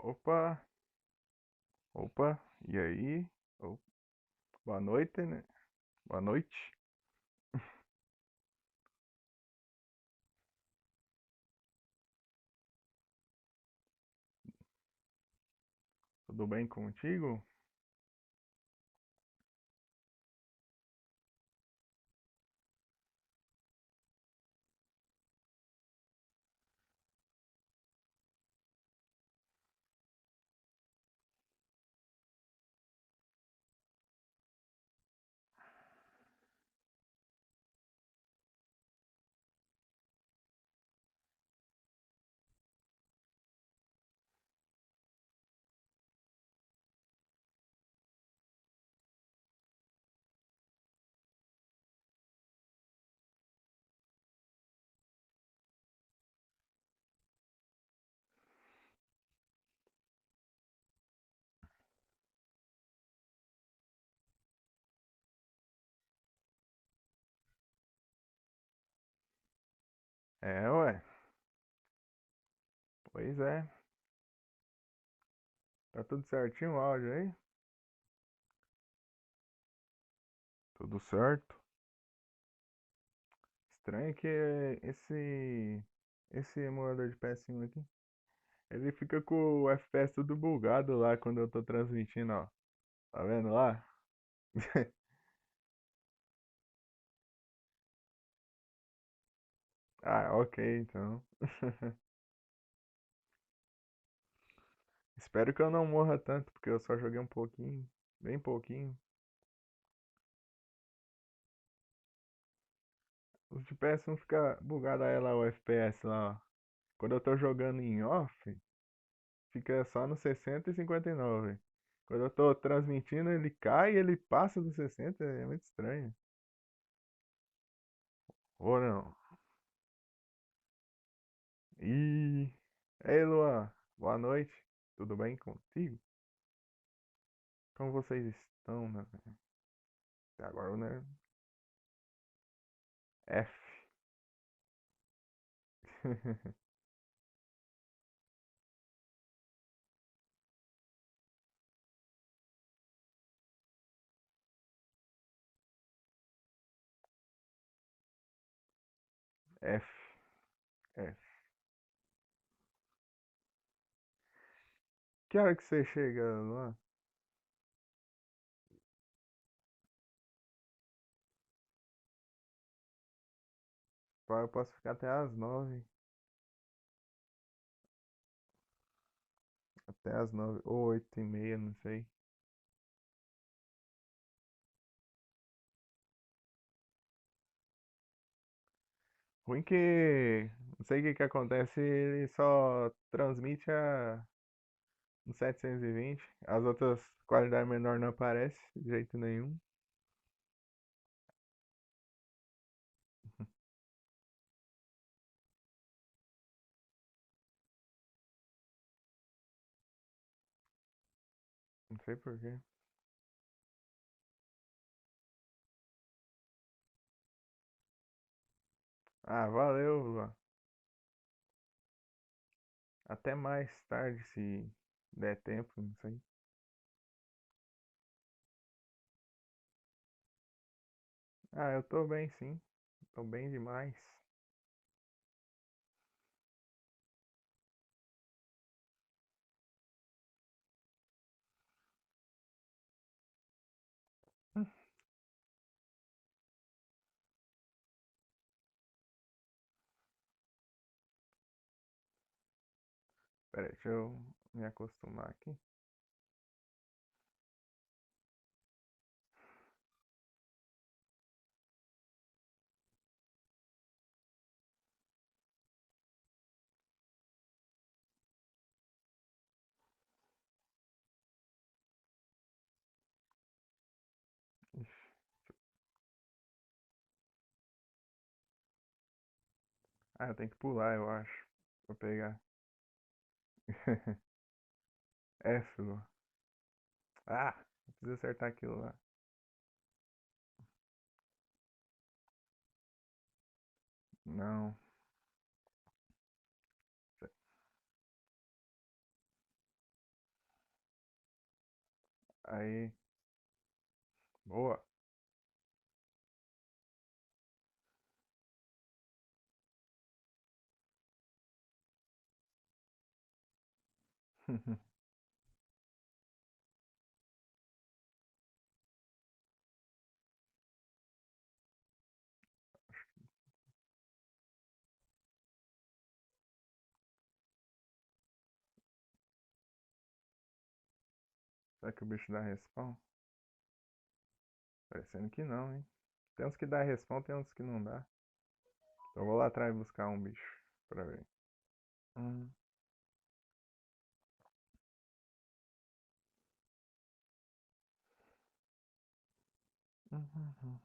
Opa, opa, e aí? Ô, boa noite, né? Boa noite. Tudo bem contigo? Ué, pois é. Tá tudo certinho o áudio aí? Tudo certo. Estranho que esse emulador de PS1 aqui, ele fica com o FPS tudo bugado lá quando eu tô transmitindo, ó. Tá vendo lá? Ah, ok, então. Espero que eu não morra tanto, porque eu só joguei um pouquinho, bem pouquinho. Os de PS1 fica bugado aí lá o FPS lá, ó. Quando eu tô jogando em off, fica só no 60 e 59. Quando eu tô transmitindo, ele cai e ele passa do 60, é muito estranho. Ou não? E ei, Luan, boa noite. Tudo bem contigo? Como vocês estão, né? Até agora, né? F. F. F. Que hora que você chega, Luan? Pá, eu posso ficar até às 9. Até às 9 ou 8 e meia, não sei. Ruim que não sei o que que acontece, ele só transmite no 720. As outras qualidades menor não aparece de jeito nenhum. Não sei por quê. Ah, valeu, Luan. Até mais tarde, se der tempo, não sei. Ah, eu tô bem sim. Tô bem demais. Pera aí, deixa eu me acostumar aqui. Ixi. Ah, eu tenho que pular, eu acho. Vou pegar. F, Luan. Ah, eu preciso acertar aquilo lá. Não. Aí, boa. Será que o bicho dá respawn? Parecendo que não, hein? Tem uns que dá respawn, tem uns que não dá. Então eu vou lá atrás buscar um bicho pra ver. Hum, hum.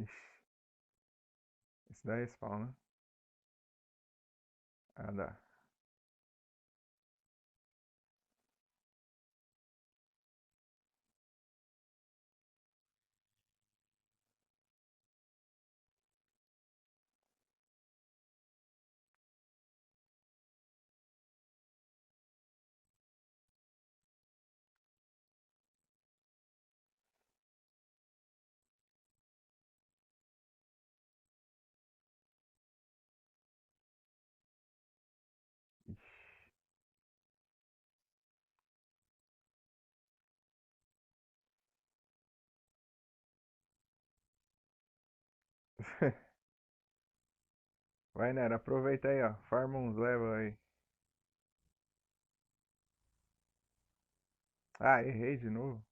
Ixi, esse dá respawn, né? Ah, dá. Vai, Nera, aproveita aí, ó. Farma uns level aí. Ah, errei de novo.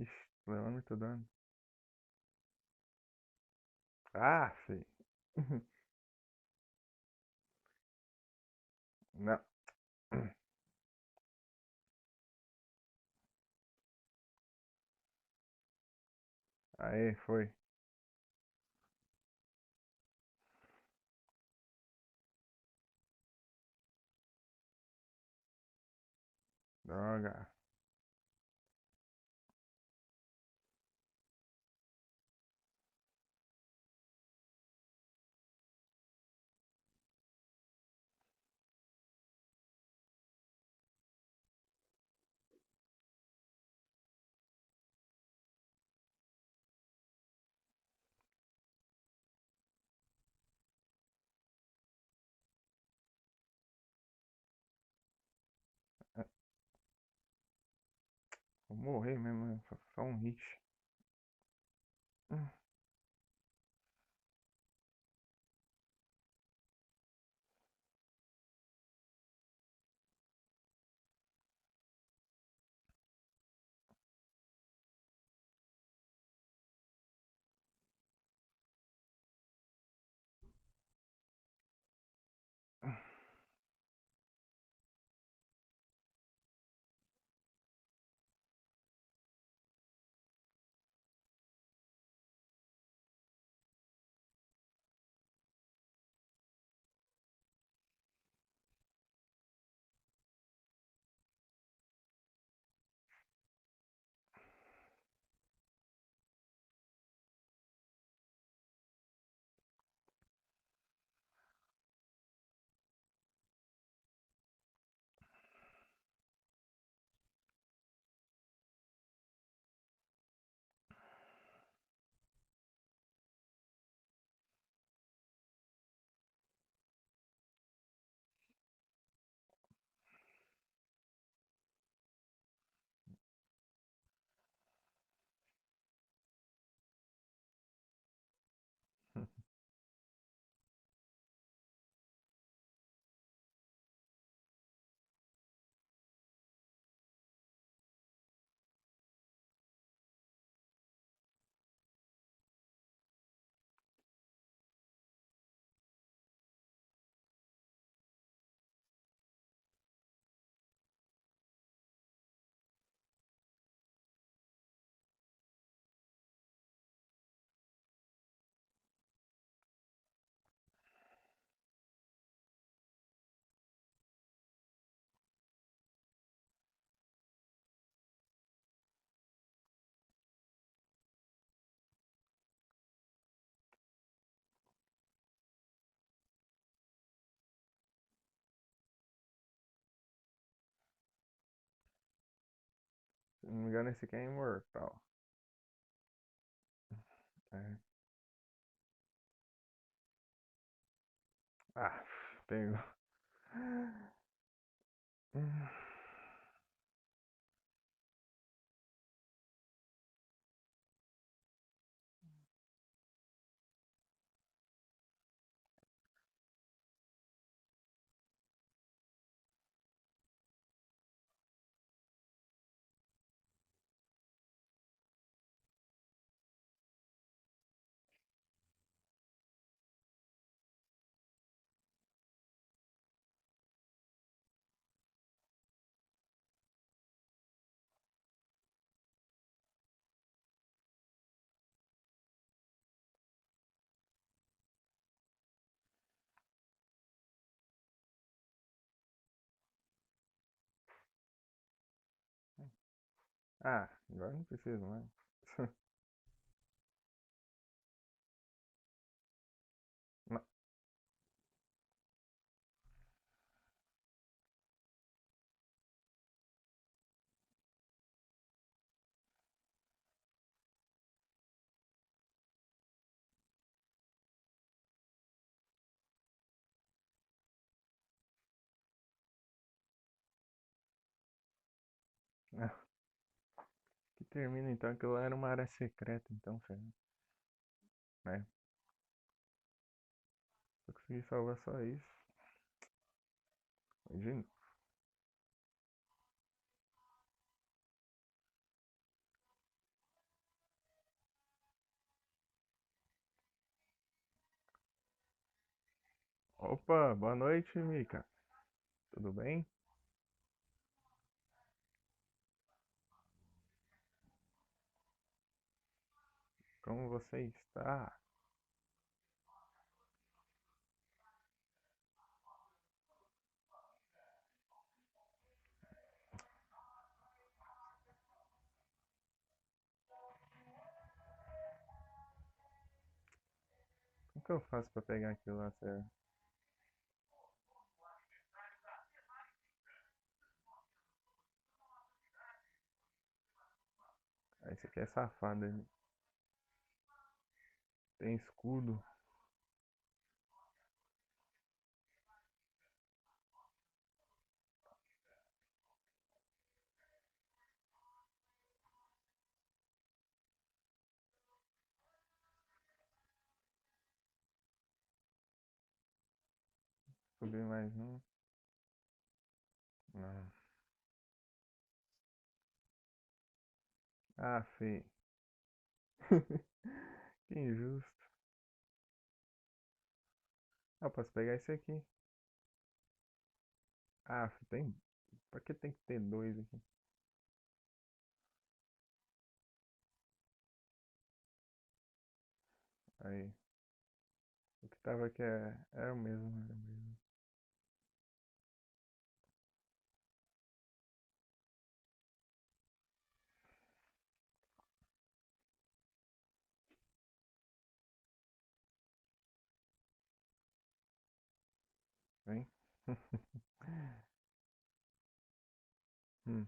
Ixi, tô levando muito dano. Ah, fi. Não. Aí, foi. Droga. Vou morrer mesmo, né? Só um hit. não me engano, esse aqui é imortal. É. Ah, pegou. Ah, agora não preciso mais. Não, não. Que termina então, que lá era uma área secreta, então, filho. Né? Eu consegui salvar só isso. Imagina. Opa, boa noite, Mika. Tudo bem? Como você está? O que eu faço pra pegar aquilo lá, sério? Ah, esse aqui é safado, ele tem escudo. Subir mais um. Não. Ah, feio. Que injusto. Ah, posso pegar esse aqui. Ah, tem. Por que tem que ter dois aqui? Aí. O que tava aqui é o mesmo, era o mesmo. Vem. Hum.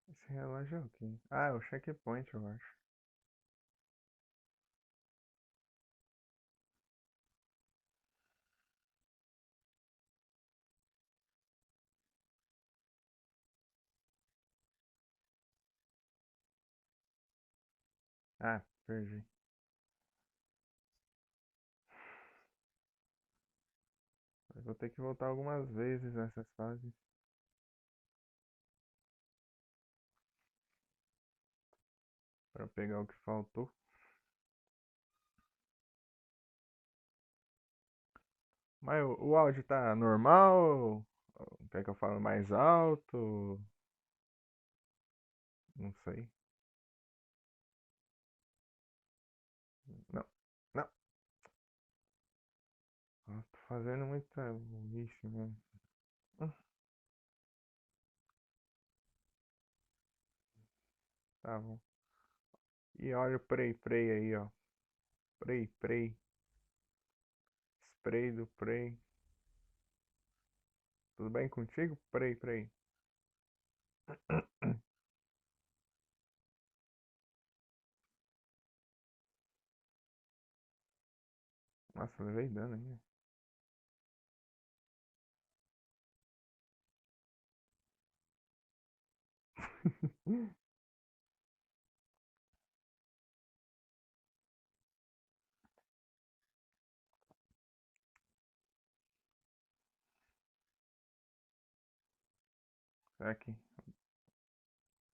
Esse relógio é o quê? Ah, é o checkpoint, eu acho. Ah, perdi. Eu vou ter que voltar algumas vezes nessas fases pra pegar o que faltou. Mas o áudio tá normal? Ou quer que eu fale mais alto? Não sei. Não, não. Tô fazendo muita burrice, mano. Hum, Tá bom. E olha o Prey Prey aí, ó. Prey Prey. Prey do Prey. Tudo bem contigo? Prey, Prey. Nossa, levei dano ainda. Será que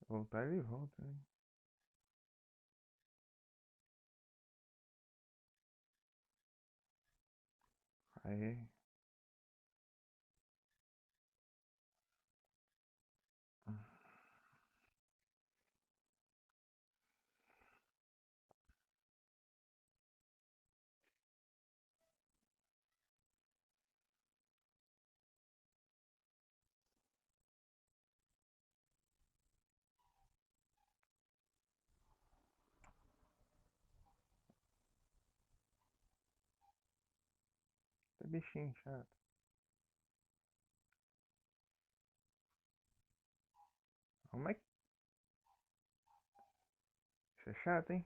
voltar ele volta, né? Aí, tá bichinho chato. Como é que isso é chato, hein?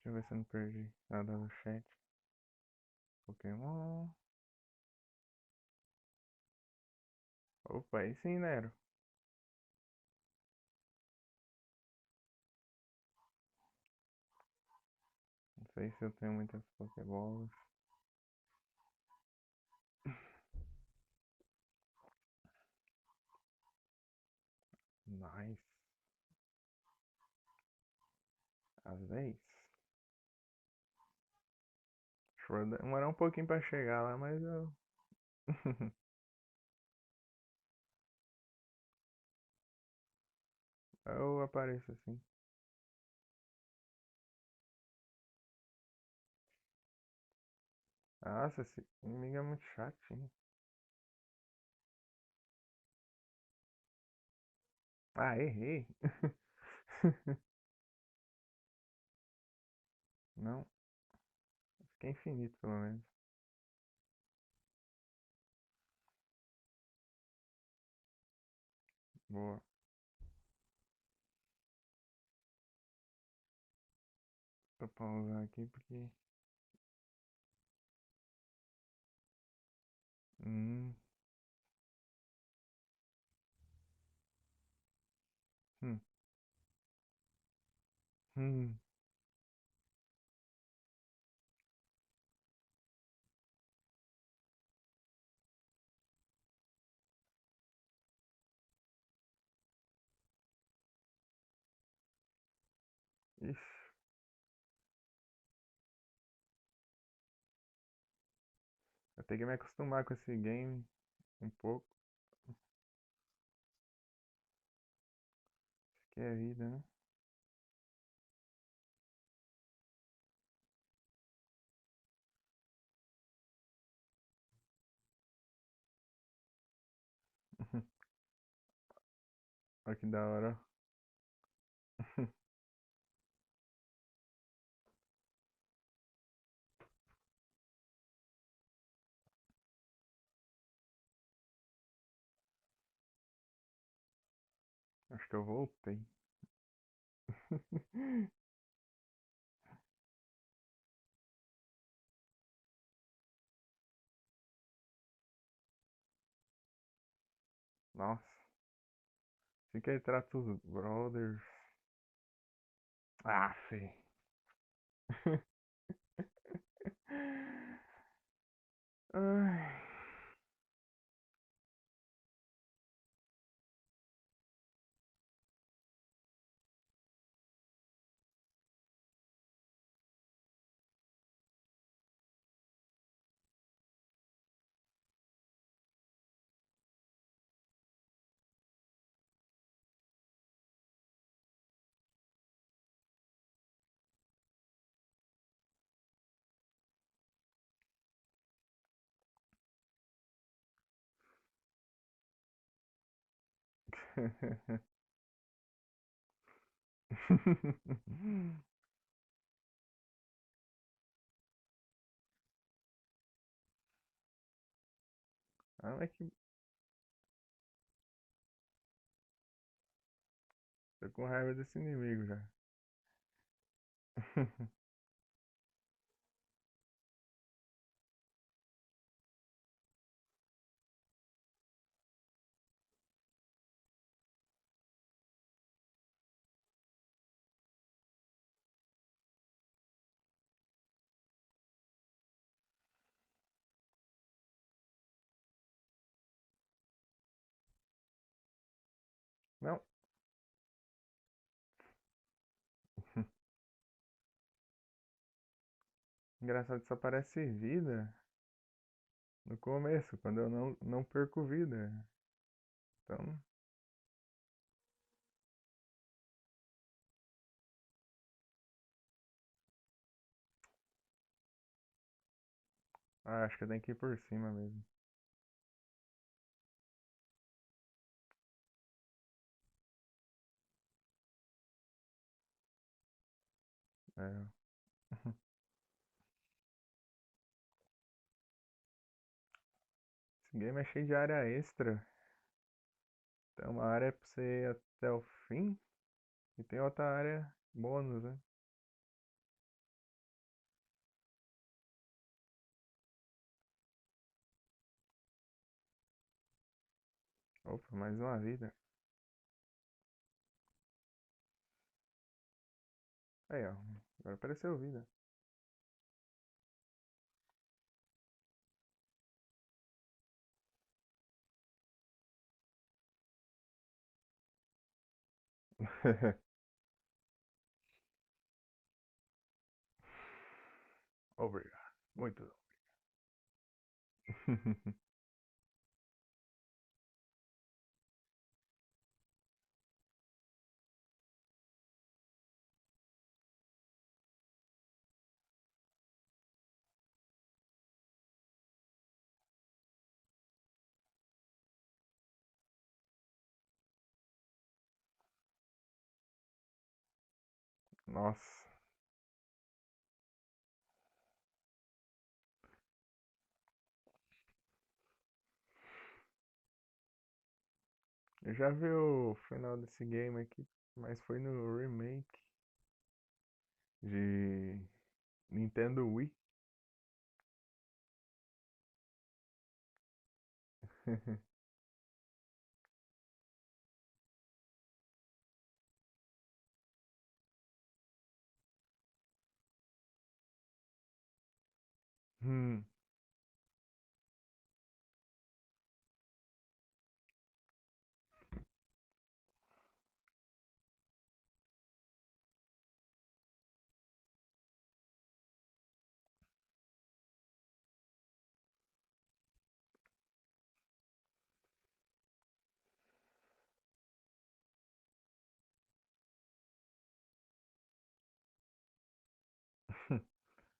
Deixa eu ver se eu não perdi nada no chat. Pokémon. Opa, aí sim, Nero. Não sei se eu tenho muitas Pokéballs. Nice. Às vezes. Acho que vai demorar um pouquinho pra chegar lá, mas eu. Eu apareço assim. Nossa, esse inimigo é muito chatinho. Ah, errei. Não, fiquei infinito pelo menos. Boa. Vou pausar aqui porque. Hum, hum, hum. Ixi, eu tenho que me acostumar com esse game um pouco. Isso que é vida, né? Olha que da hora. Acho que eu voltei. Nossa, fica aí, trata os brothers. Ah, fei. Ai. Ah, mas que. Tô com raiva desse inimigo já. Não. Engraçado que só aparece vida no começo, quando eu não perco vida. Então, acho que tem que ir por cima mesmo. É. Esse game é cheio de área extra. Tem uma área pra você ir até o fim e tem outra área bônus, né? Opa, mais uma vida. Aí, ó. Agora apareceu vida. Obrigado. Muito. Nossa. Eu já vi o final desse game aqui, mas foi no remake de Nintendo Wii. Hum,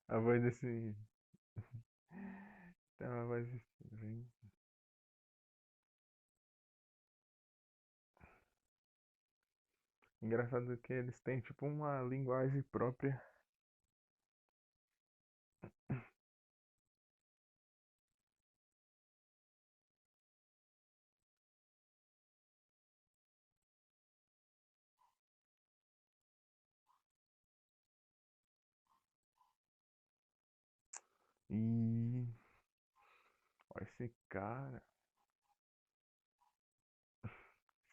a voz desse. Tem uma voz estranha. Engraçado que eles têm tipo uma linguagem própria. E olha esse cara,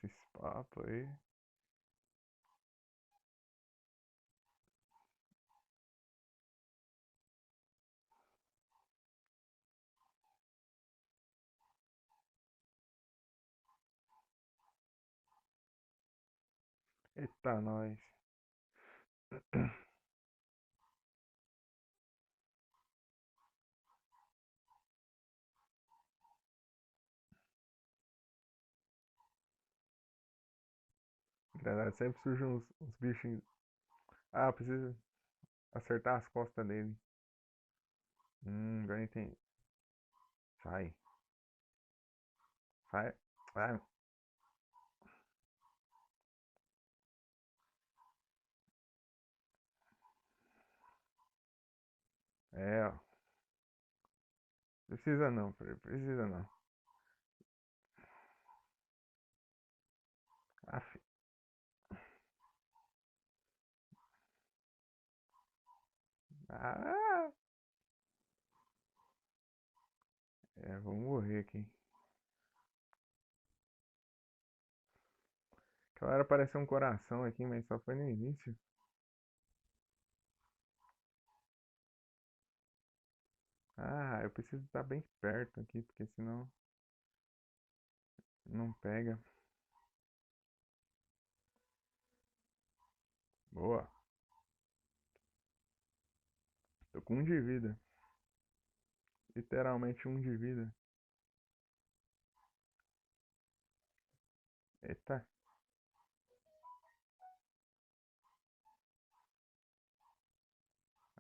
esses papos aí. Eita, nós. Engraçado, sempre surgem uns bichinhos. Ah, eu preciso acertar as costas dele. Agora entendi. Sai. Sai. Sai. É, ó. Precisa não, precisa não. Aff. Ah, é, vou morrer aqui. Aquela hora apareceu um coração aqui, mas só foi no início. Ah, eu preciso estar bem perto aqui, porque senão não pega. Boa. Tô com um de vida. Literalmente um de vida. Eita.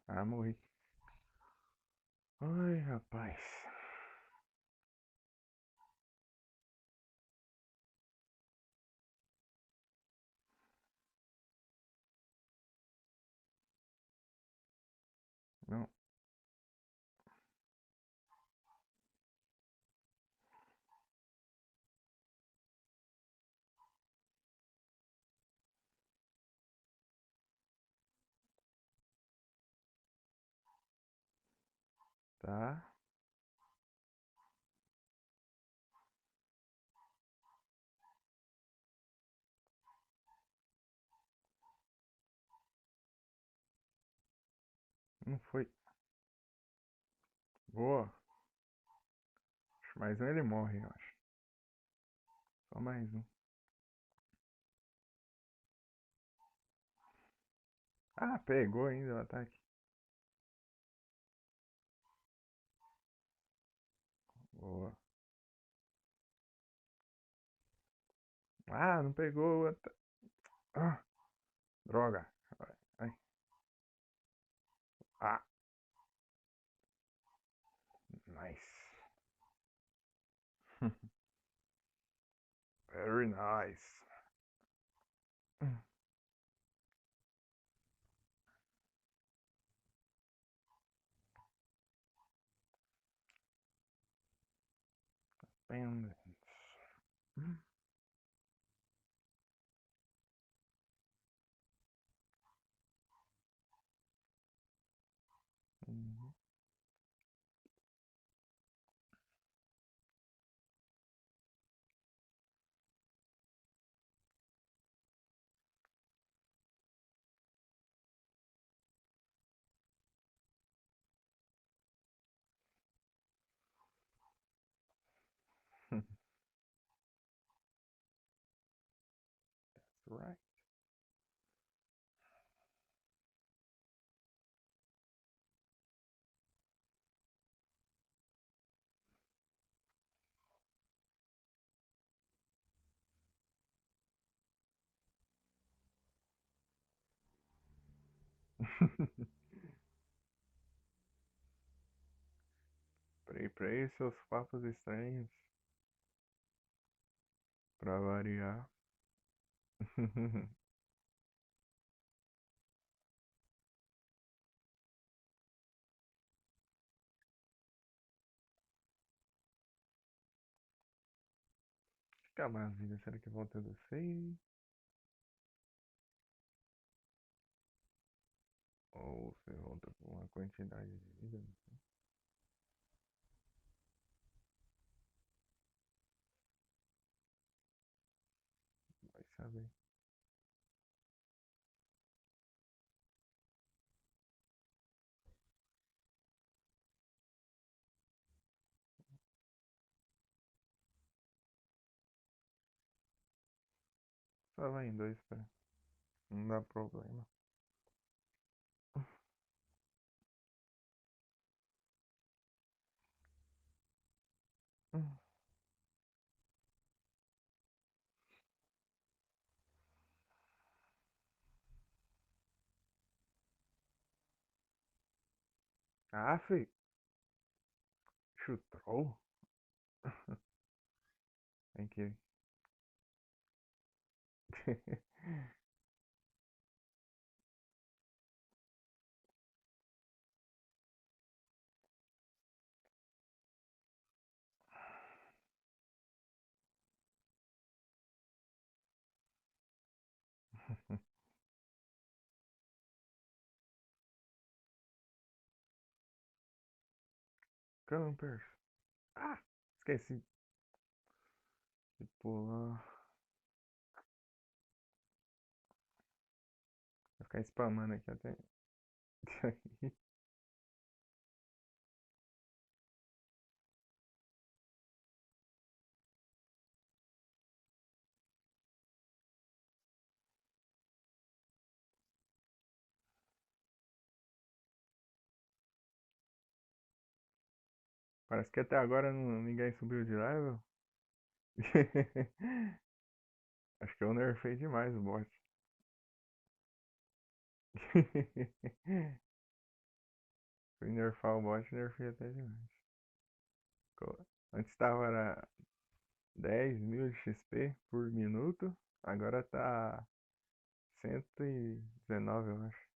Ah, morri. Ai, rapaz. Não, tá. Não foi. Boa. Mais um ele morre, eu acho. Só mais um. Ah, pegou ainda o ataque. Boa. Ah, não pegou o ataque. Ah, droga. Ai, ai. Ah, nice. Very nice. Pendant. Uhum. That's right. Prey, seus papos estranhos. Pra variar. Fica mais vida. Será que volta do 6? Ou você volta com uma quantidade de vida? Vai saber. Só vai em dois, pera. Não dá problema. Ah, fi. Chutou? Tem que. Campers. Ah, esqueci de pular. Vou ficar spamando aqui até. Parece que até agora ninguém subiu de level. Acho que eu nerfei demais o bot. Fui nerfar o bot, nerfei até demais. Antes tava era 10.000 de XP por minuto. Agora tá 119, eu acho.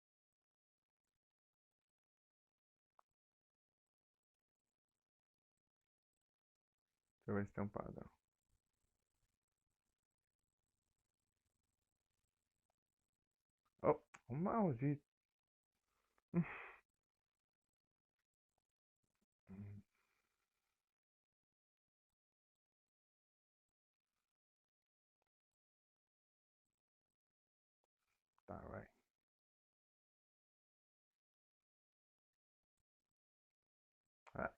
Deixa eu ver se tem um padrão. Oh, o maldito. Tá, vai. Ah,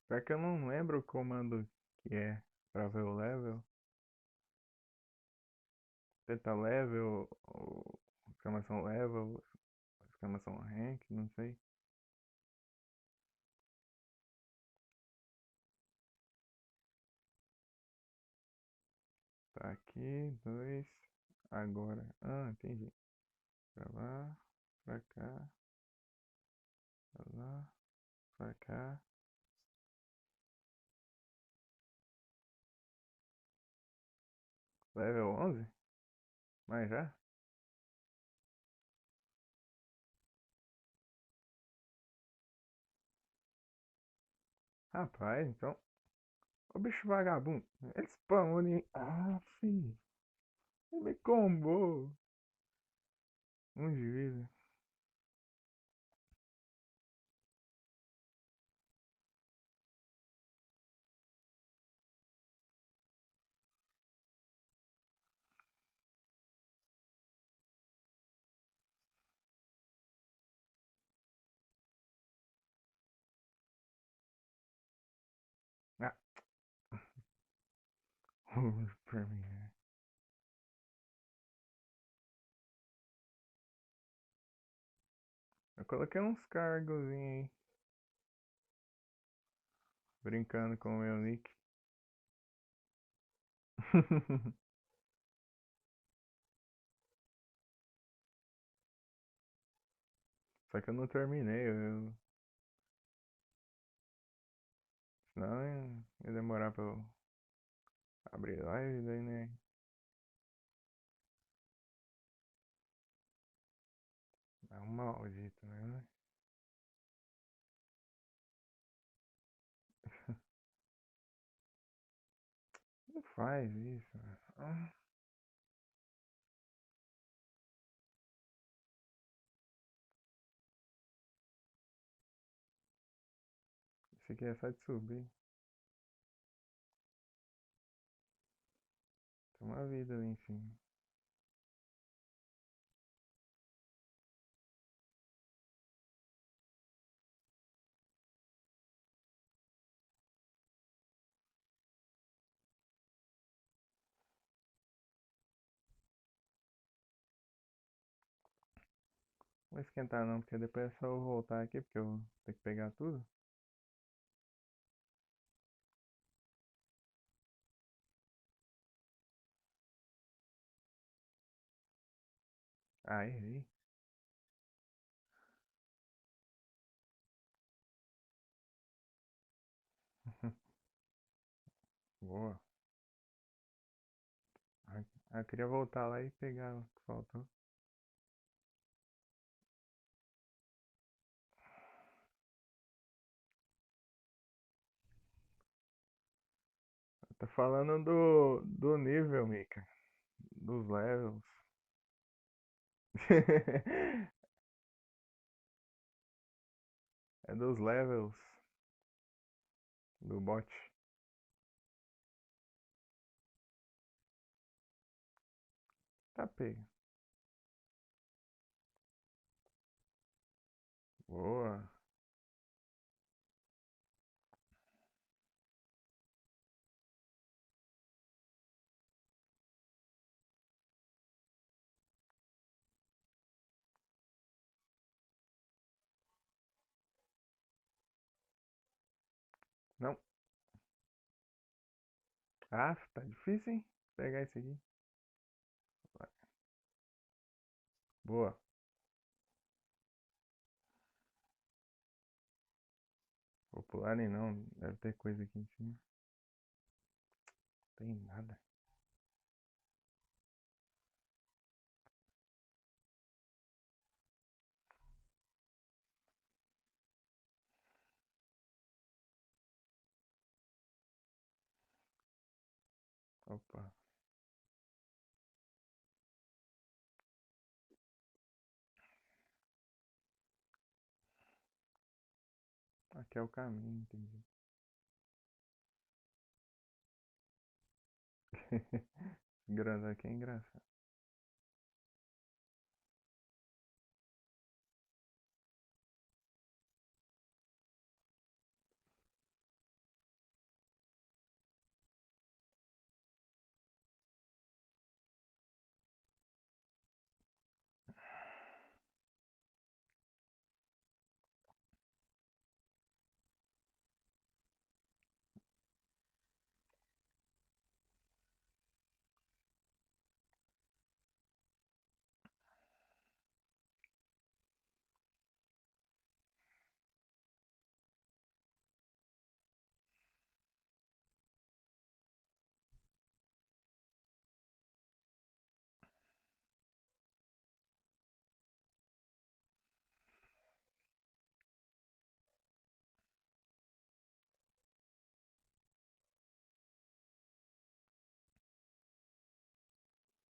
pior que eu não lembro o comando que é pra ver o level. Tenta level, ou exclamação level, exclamação rank, não sei. Tá aqui, dois. Agora. Ah, entendi. Pra lá, pra cá, pra lá, pra cá. Level 11. Mas já? Rapaz, então. Ô bicho vagabundo. Ele spamou em. Ah, filho. Ele me combou. Um de vida. Ah, pra mim. Eu coloquei uns cargozinhos aí. Brincando com o meu nick. Só que eu não terminei. Senão ia demorar pra eu abrir live, daí né. É um maldito, né? Não faz isso, velho. Ah, esse aqui é só de subir. Tem uma vida ali em cima. Não vou esquentar não, porque depois é só eu voltar aqui, porque eu tenho que pegar tudo. Ah, errei. Boa. Eu queria voltar lá e pegar o que faltou. Tá falando do nível, Mika. Dos levels. É dos levels do bot. Tá pego. Boa. Não. Ah, tá difícil, hein? Pegar esse aqui. Boa. Vou pular nem não. Deve ter coisa aqui em cima. Tem nada. Opa. Aqui é o caminho, entendi. Engraçado aqui é engraçado.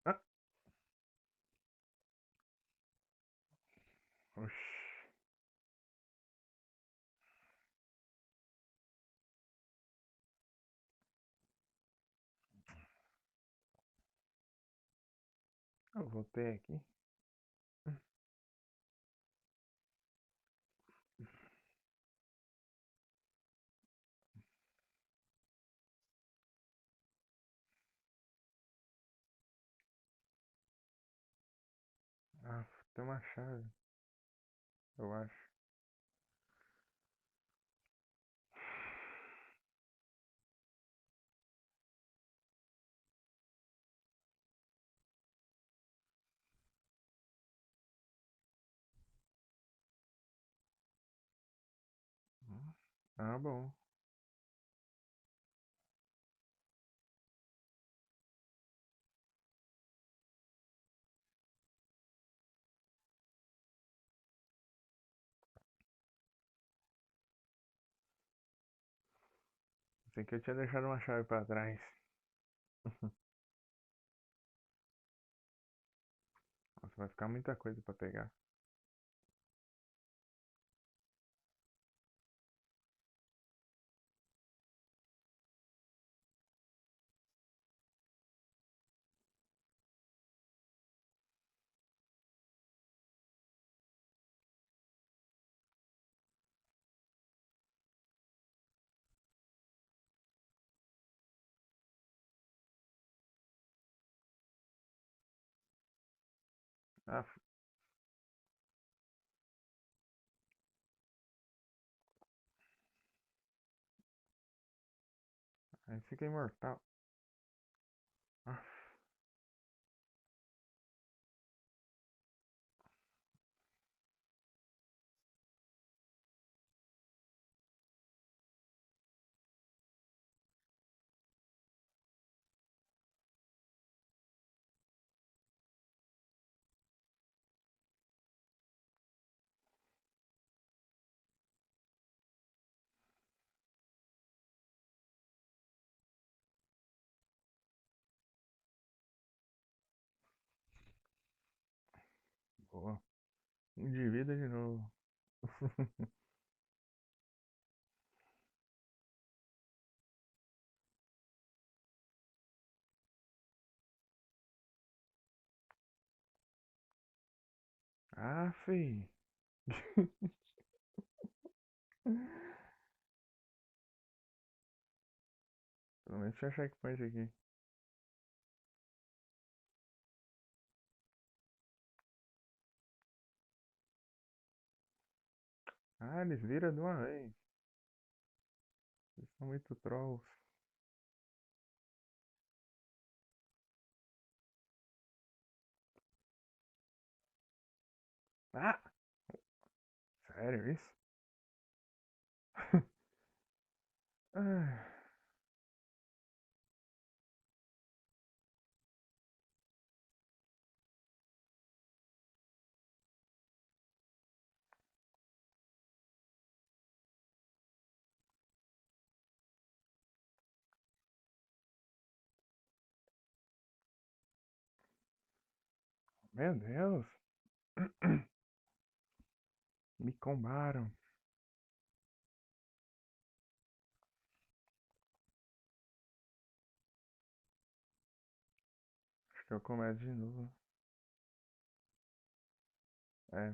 Ah, oxi. Eu voltei aqui. Ah, tem uma chave, eu acho. Ah, bom. Pensei que eu tinha deixado uma chave pra trás. Nossa, vai ficar muita coisa pra pegar. Ah, aí fica imortal. Ah, Endivida de novo. Ah, fi. Pelo menos tinha checkpoint aqui. Ah, eles viram de uma vez. Eles são muito trolls. Ah! Sério isso? Ah, meu Deus. Me combaram. Acho que eu começo de novo. É,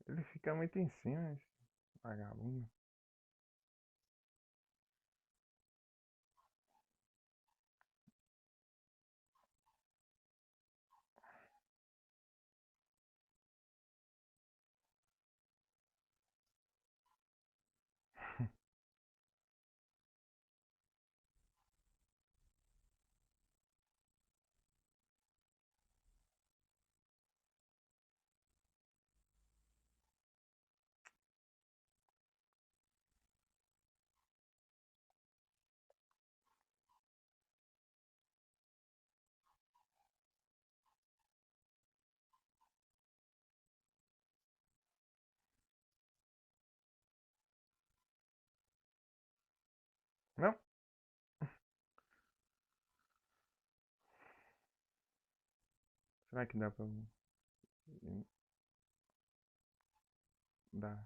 ele fica muito em cima, esse vagabundo. Não, será que dá pra dar?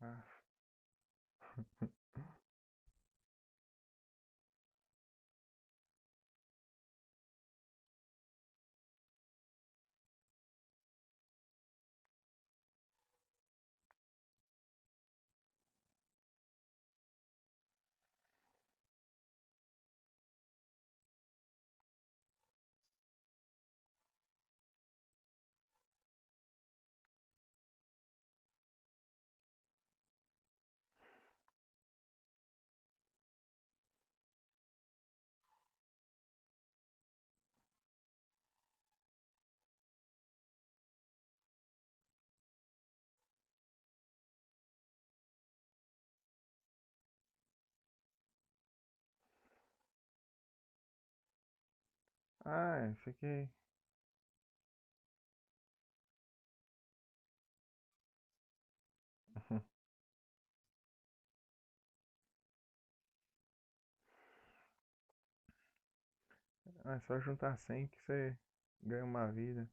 Ah, ah, esse aqui. Ah, é só juntar 100 que você ganha uma vida.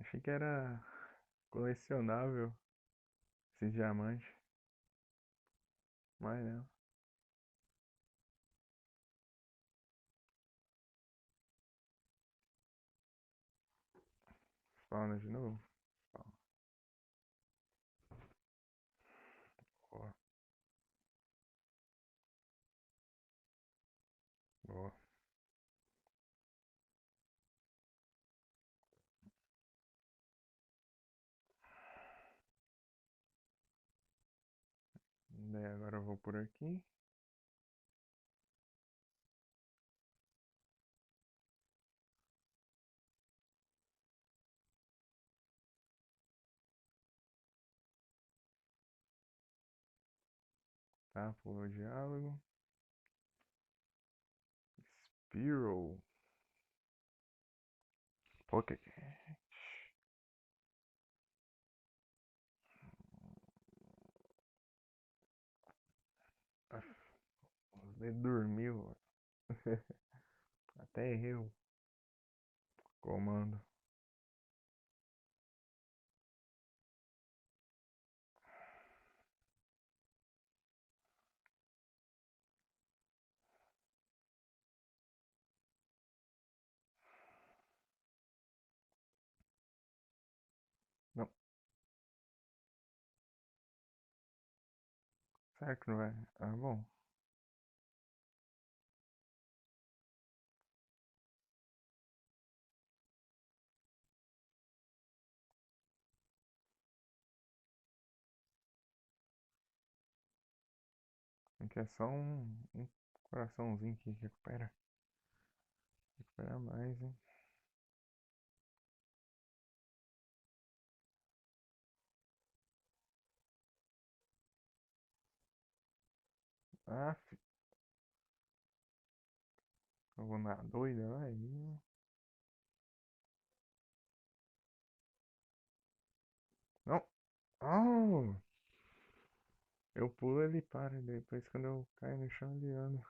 Achei que era colecionável. Esses diamantes. Mas não. Spawna de novo. Spawna. Boa. Boa. Daí agora eu vou por aqui. Tá? Pulou o diálogo. Spiro. Pocket. Ele dormiu. Até errei o comando. Não. Será que não vai? Ah, bom. Aqui é só um coraçãozinho que recupera. Recupera mais, hein? Ah, eu vou na doida lá e. Não! Oh! Eu pulo, ele para. E depois, quando eu caio no chão, ele anda.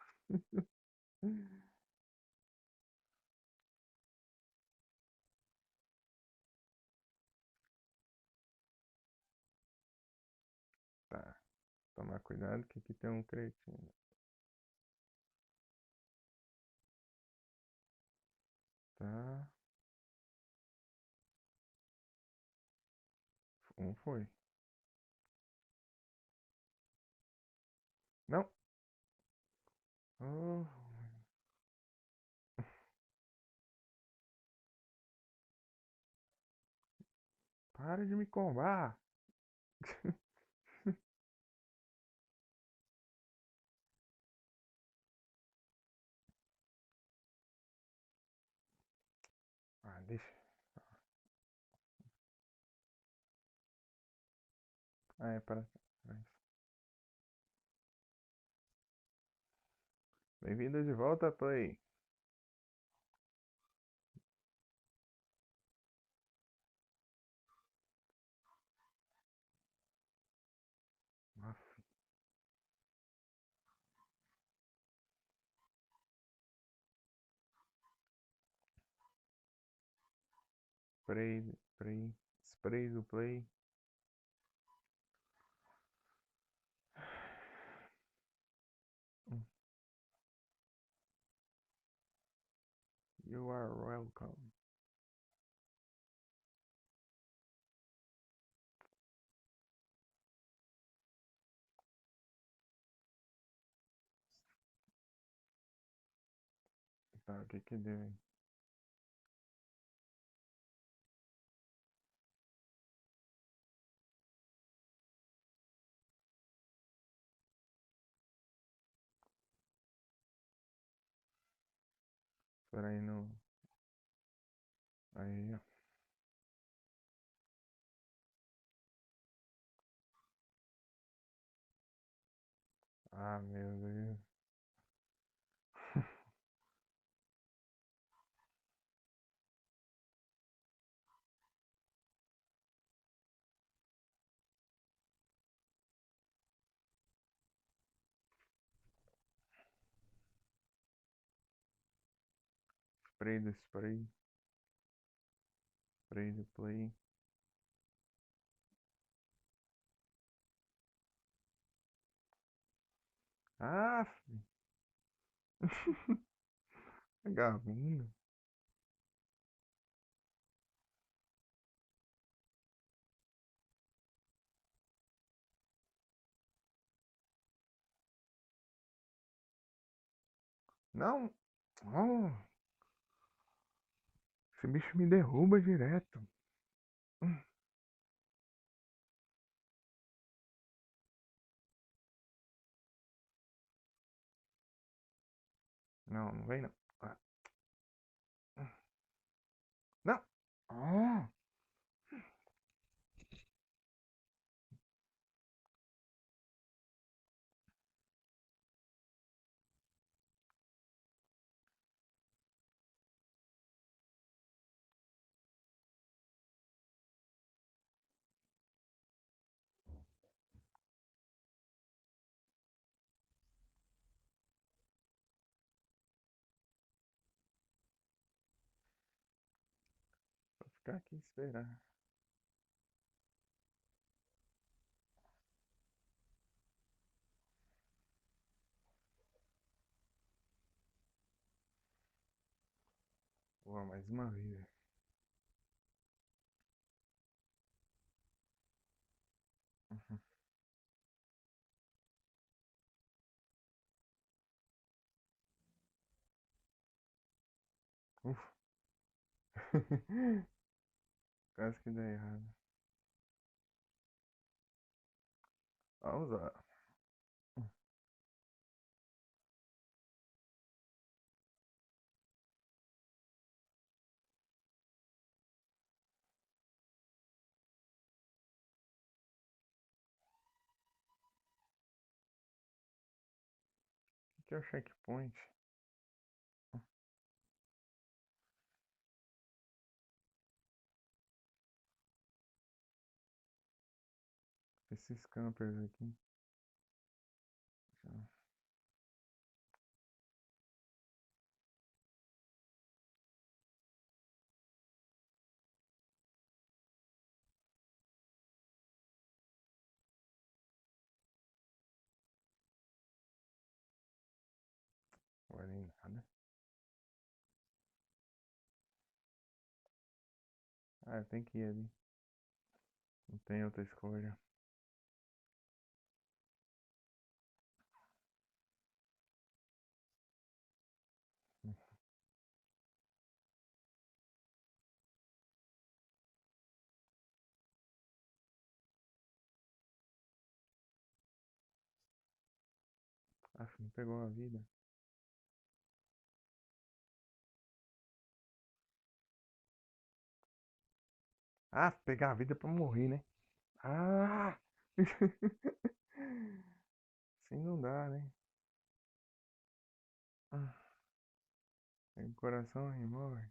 Tá. Tomar cuidado que aqui tem um cretino. Tá. Um foi. Não! Oh, para de me combar! Ah, deixa. Ah, é para trás. Bem-vindo de volta, Play. Aff, spray, spray, spray do Play. You are welcome. Tá, o que que deu, hein? Espera aí, não. Aí, ó. Ah, meu Deus. Spray do spray. Spray do Play. Ah, vagabundo. Não. Oh, esse bicho me derruba direto. Não, não vem não. Ah, não. Oh, vou ficar aqui esperando. Boa, mais uma vida. Uf. Quase que deu errado. Vamos lá. O que é o checkpoint? Esses campers aqui. Agora nem nada. Ah, tem que ir ali. Não tem outra escolha. Acho que não pegou a vida. Ah, pegar a vida pra morrer, né? Ah! Assim não dá, né? Ah, tem coração e morre.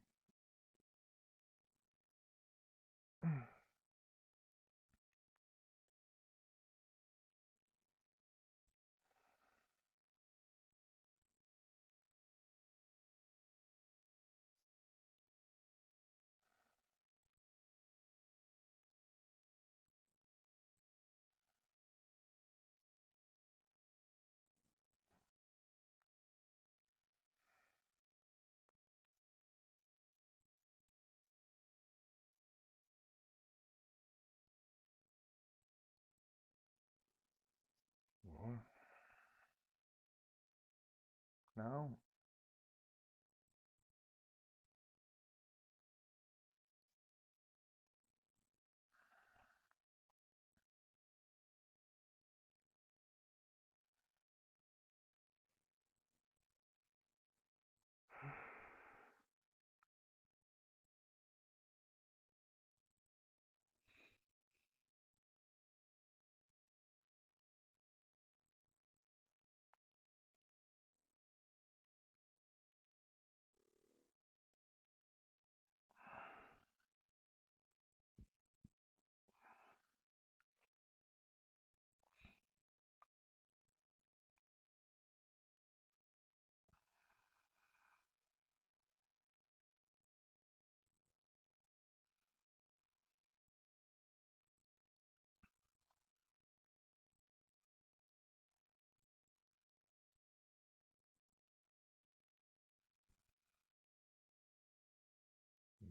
Boa. Não.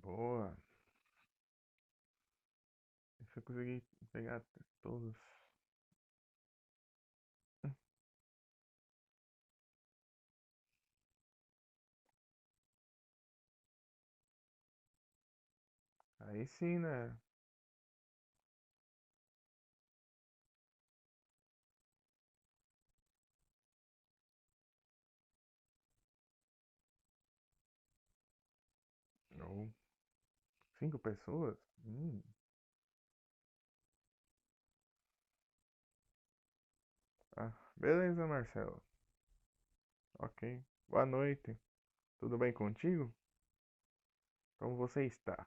Boa. Se eu conseguir pegar todos. Aí sim, né? Ou 5 pessoas? Ah, beleza, Marcelo. Ok. Boa noite. Tudo bem contigo? Como você está?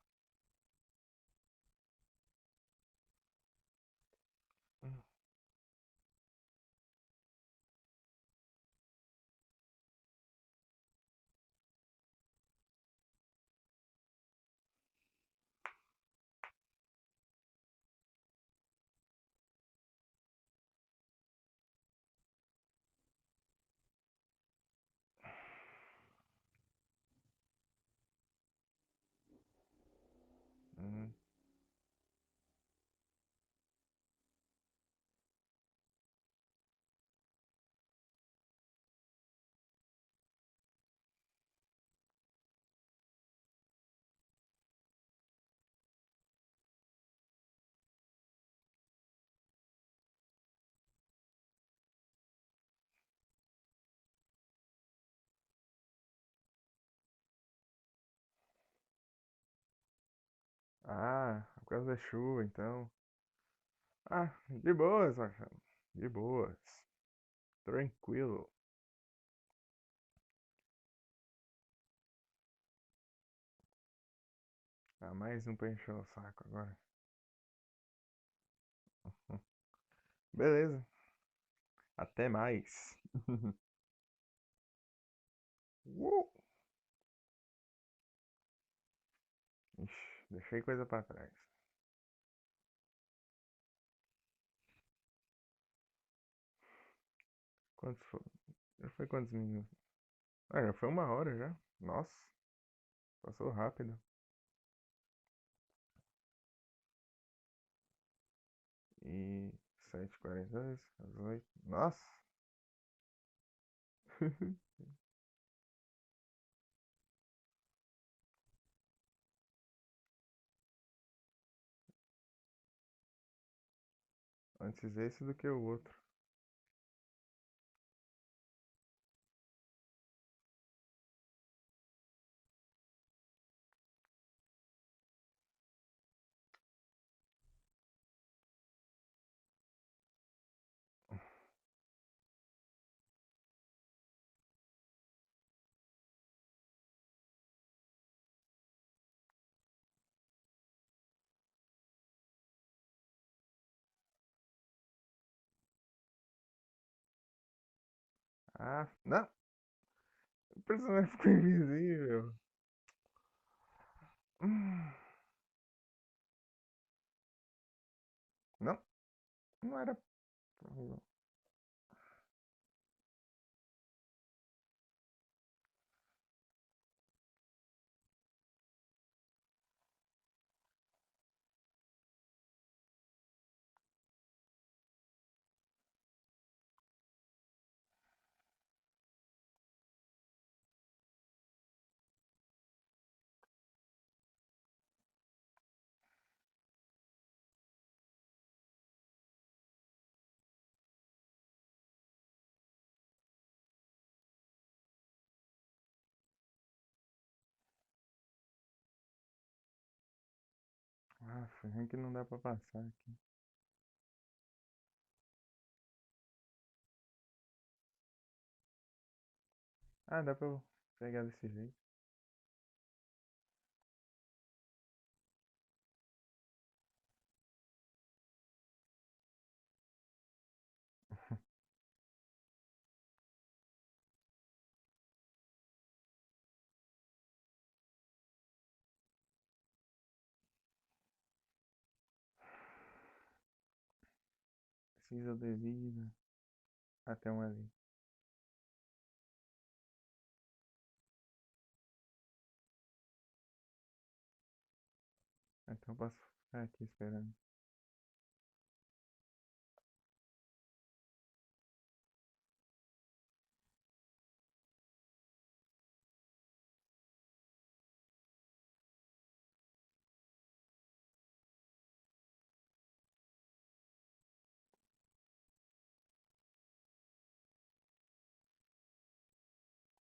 Hum. Ah, por causa da chuva, então. Ah, de boas, Marcelo. De boas. Tranquilo. Ah, mais um pra encher o saco agora. Beleza. Até mais. Uou. Ixi, deixei coisa pra trás. Quantos foi? Já foi quantos minutos? Ah, já foi 1 hora já. Nossa, passou rápido. E 7h42, às 8. Nossa! Antes esse do que o outro. Ah, não! O personagem ficou invisível. Hum, Não, não era. Ah, foi ruim que não dá pra passar aqui. Ah, dá pra eu pegar desse jeito. Precisa de vida. Até um ali. Então eu posso ficar aqui esperando.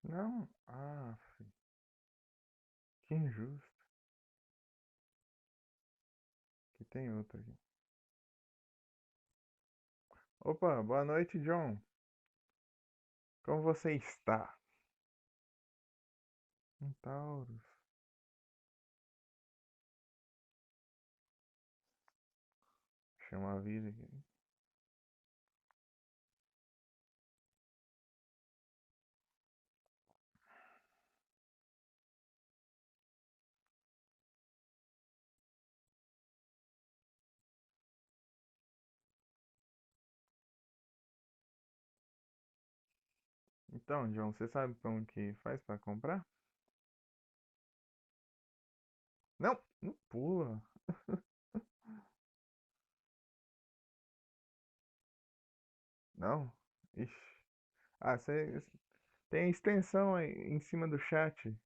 Não? Ah, que injusto. Que tem outro aqui. Opa, boa noite, John. Como você está? Um Taurus. Chama a vida aqui. Então, John, você sabe como que faz pra comprar? Não, não pula. Não? Ixi. Ah, você tem extensão aí em cima do chat.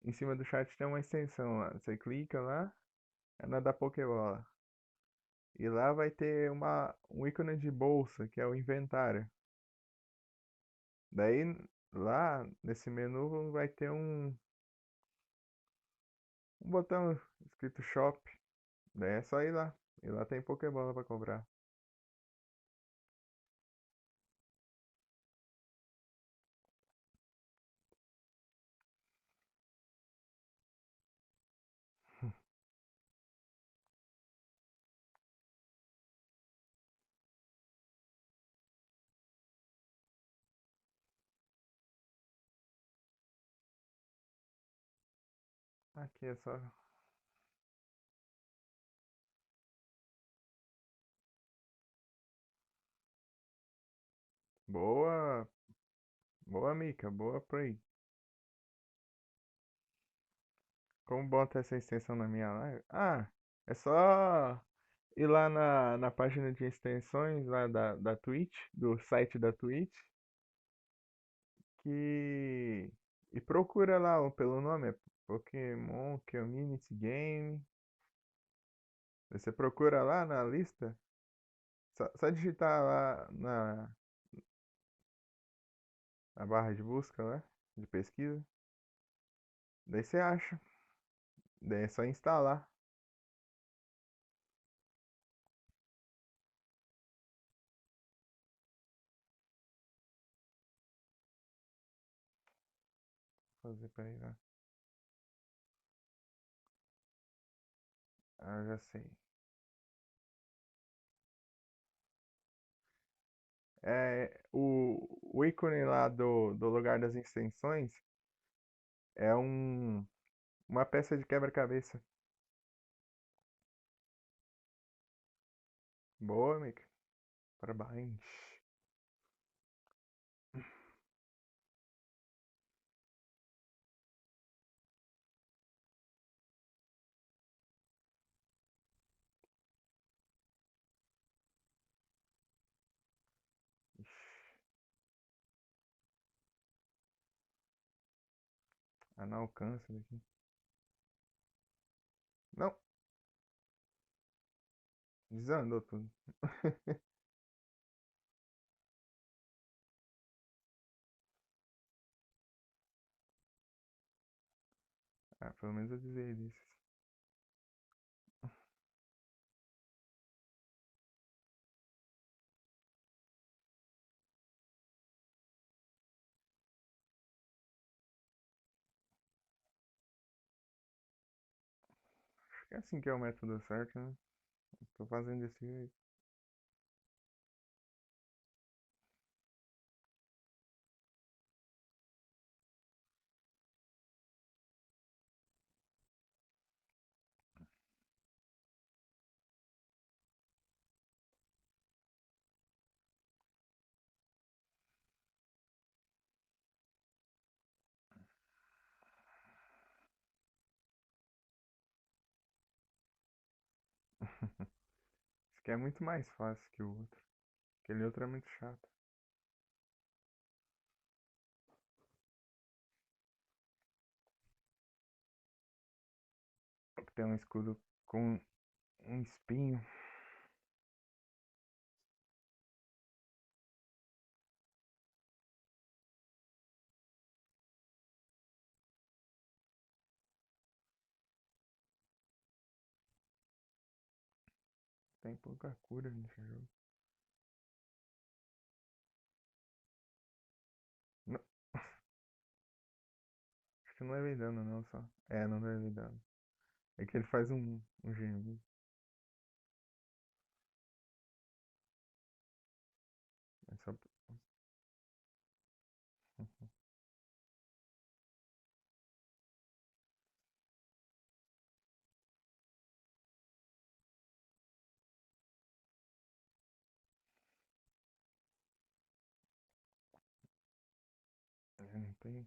Em cima do chat tem uma extensão lá. Você clica lá, é na da Pokébola. E lá vai ter um ícone de bolsa, que é o inventário. Daí, lá nesse menu vai ter um botão escrito Shop. Daí é só ir lá. E lá tem Pokébola pra comprar. Aqui é só. Boa, boa, Mika, boa play. Como bota essa extensão na minha live? Ah, é só ir lá na página de extensões lá da Twitch, do site da Twitch, que e procura lá pelo nome, é Pokémon Community Game. Você procura lá na lista, só digitar lá na barra de busca lá, de pesquisa, daí você acha, daí é só instalar. Fazer pra ir lá. Ah, já sei. É, o ícone lá do lugar das extensões é uma peça de quebra-cabeça. Boa, amiga. Parabéns. Ah, não alcança daqui. Não, desandou tudo. Ah, pelo menos eu dizer isso. Acho que é assim que é o método certo, né? Tô fazendo desse jeito. Que é muito mais fácil que o outro. Aquele outro é muito chato. Tem um escudo com um espinho. Tem pouca cura nesse jogo. Não, acho que não levei dano não, só. É, não levei dano. É que ele faz um gemido. É só... Não tem...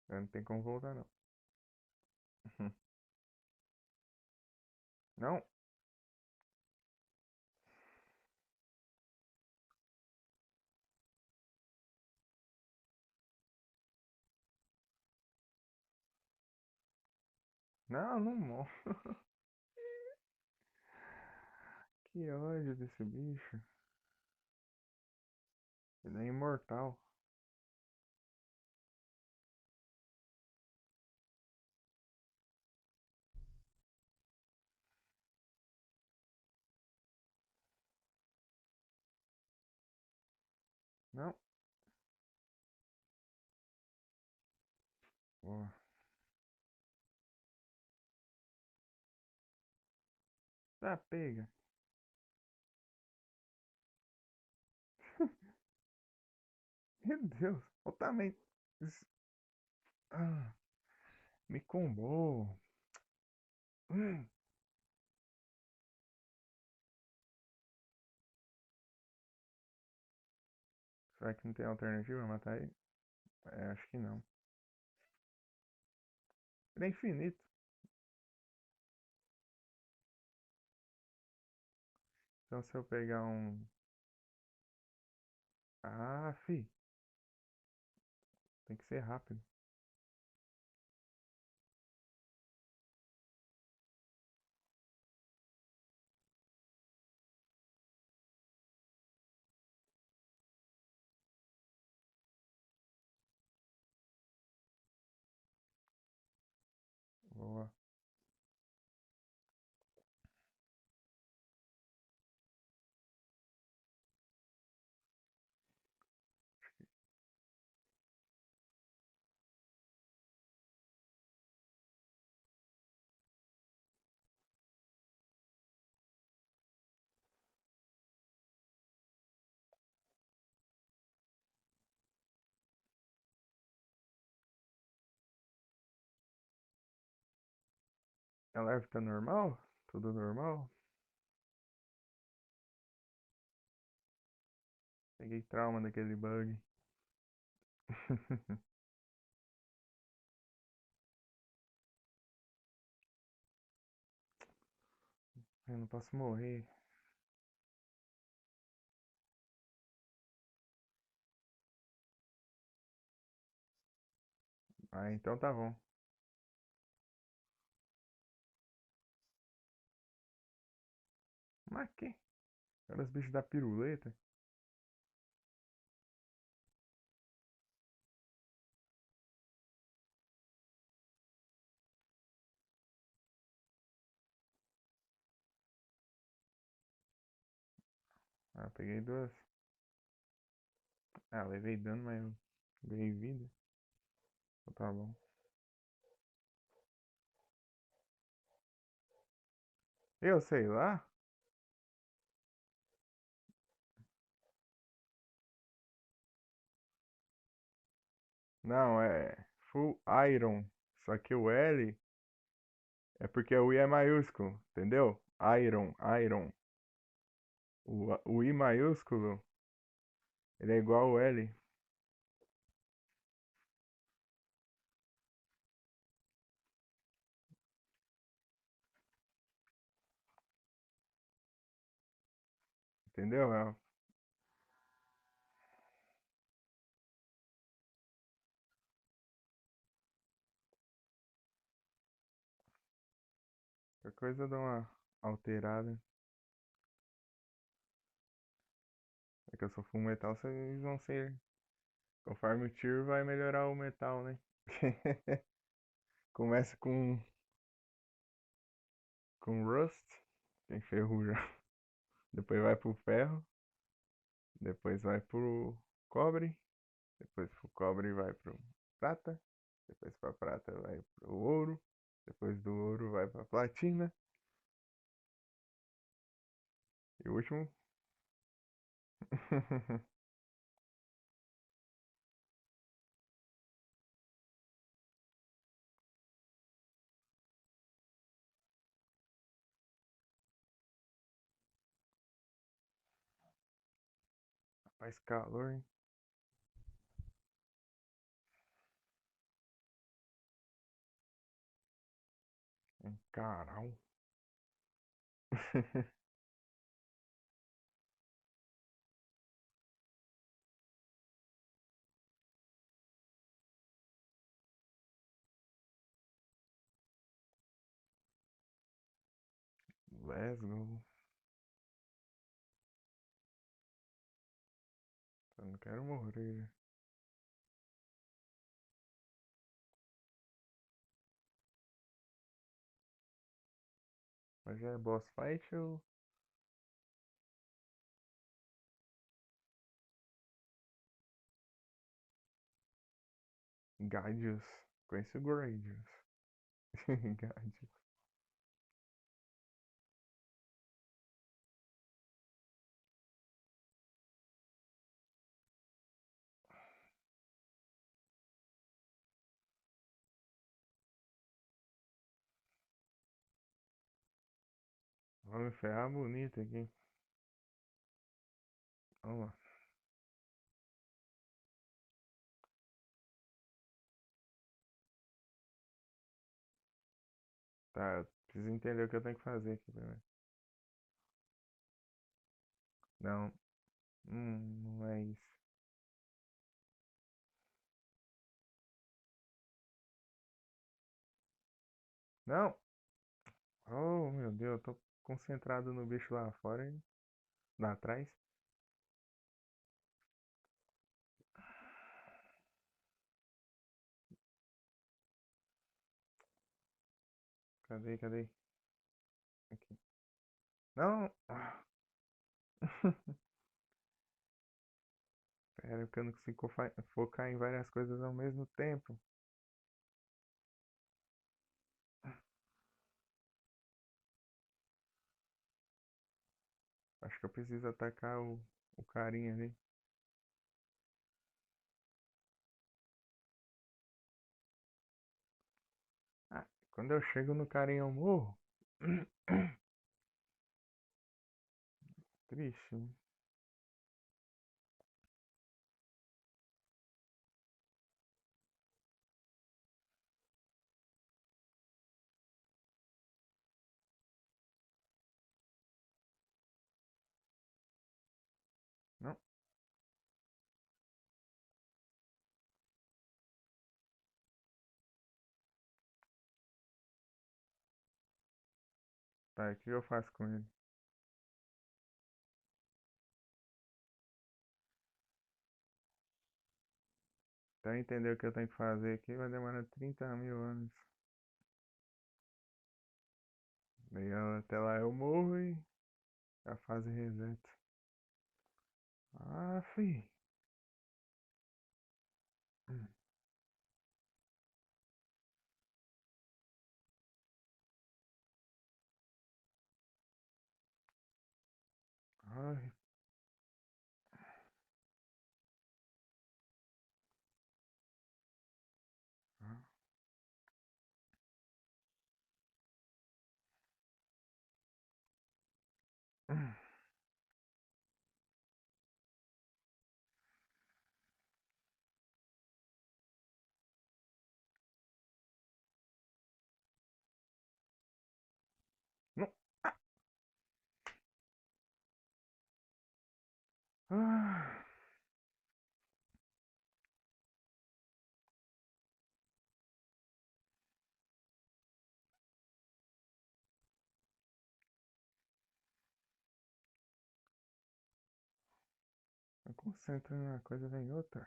Não tem como voltar não. Não, não morre. Que ódio desse bicho. Ele é imortal. Não. Boa. Tá, pega. Meu Deus. Olha o tamanho. Ah, me combou. Hum. Será que não tem alternativa matar ele? É, acho que não. Ele é infinito. Então se eu pegar um... Ah, fi. Tem que ser rápido. Boa. A live tá normal? Tudo normal? Peguei trauma daquele bug. Eu não posso morrer. Ah, então tá bom. Mas que? Olha os bichos da piruleta. Ah, peguei duas. Ah, levei dano, mas eu ganhei vida. Então tá bom. Eu sei lá. Não, é Full Iron. Só que o L é porque o I é maiúsculo, entendeu? Iron, Iron. O I maiúsculo, ele é igual ao L. Entendeu? Qualquer coisa dá uma alterada. É que eu sou full metal, vocês vão ser. Conforme o tiro vai melhorar o metal, né? Começa com rust, tem ferrugem. Depois vai pro ferro, depois vai pro cobre, depois pro cobre vai pro prata, depois pra prata vai pro ouro, depois do ouro vai pra platina, e o último faz calor, hein? Caralho. Let's go. Eu não quero morrer. Mas já é boss fight ou Gradius? Conhece o Gradius. Gradius. Vamos me ferrar bonito aqui. Vamos lá. Tá, eu preciso entender o que eu tenho que fazer aqui primeiro. Não, não é isso. Não! Oh, meu Deus, eu tô concentrado no bicho lá fora e lá atrás. Cadê, cadê? Aqui. Não! Ah. Pera, porque eu não consigo focar em várias coisas ao mesmo tempo. Acho que eu preciso atacar o carinha ali. Ah, quando eu chego no carinha eu morro. Triste, né? Não, tá, o que eu faço com ele? Até eu entender o que eu tenho que fazer aqui vai demorar 30 mil anos. Daí até lá eu morro e a fase reseta. Ah, fi. Ai, ah. Não. Nossa, entra numa coisa, vem outra.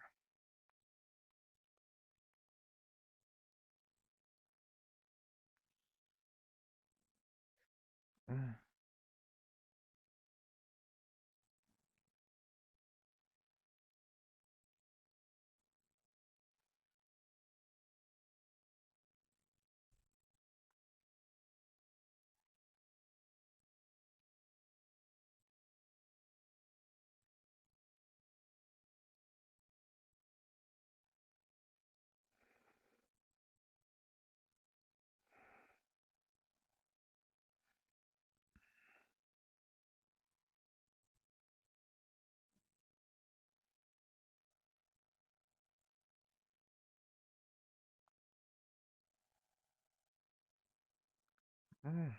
Hum, hum.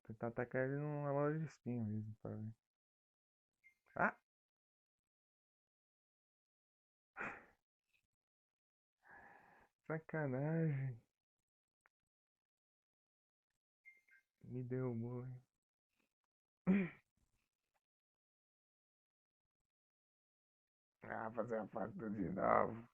Tentar atacar ele numa bola de espinho mesmo, pra ver. Ah, sacanagem. Me derrubou, hein? Ah, fazer a fase do de novo.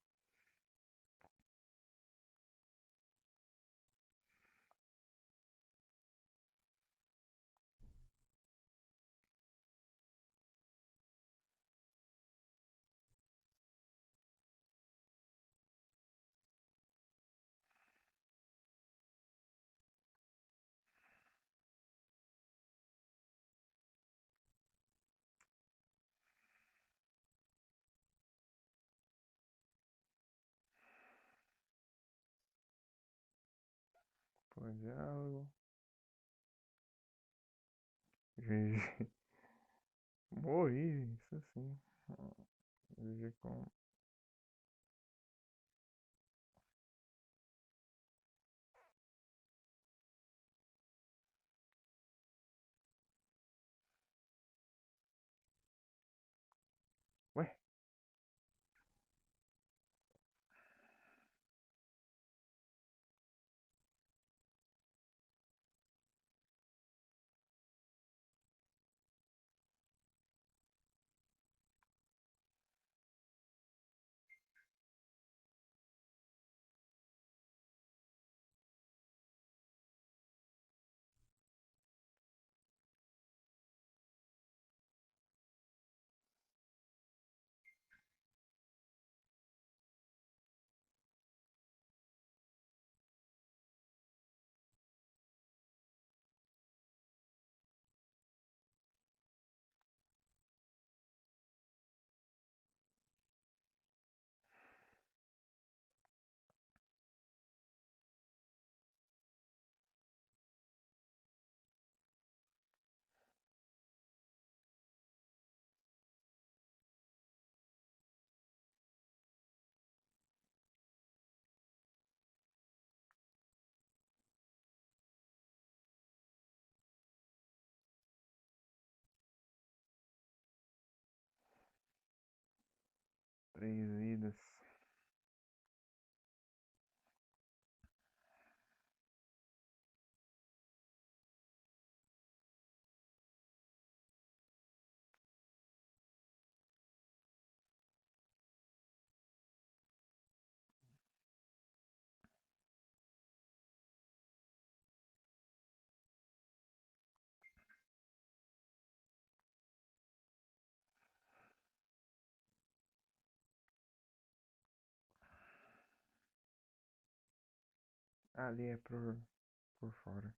Pô, diálogo. GG. Morri, isso sim. GG com. Ué, 3 vidas. Ali é por fora.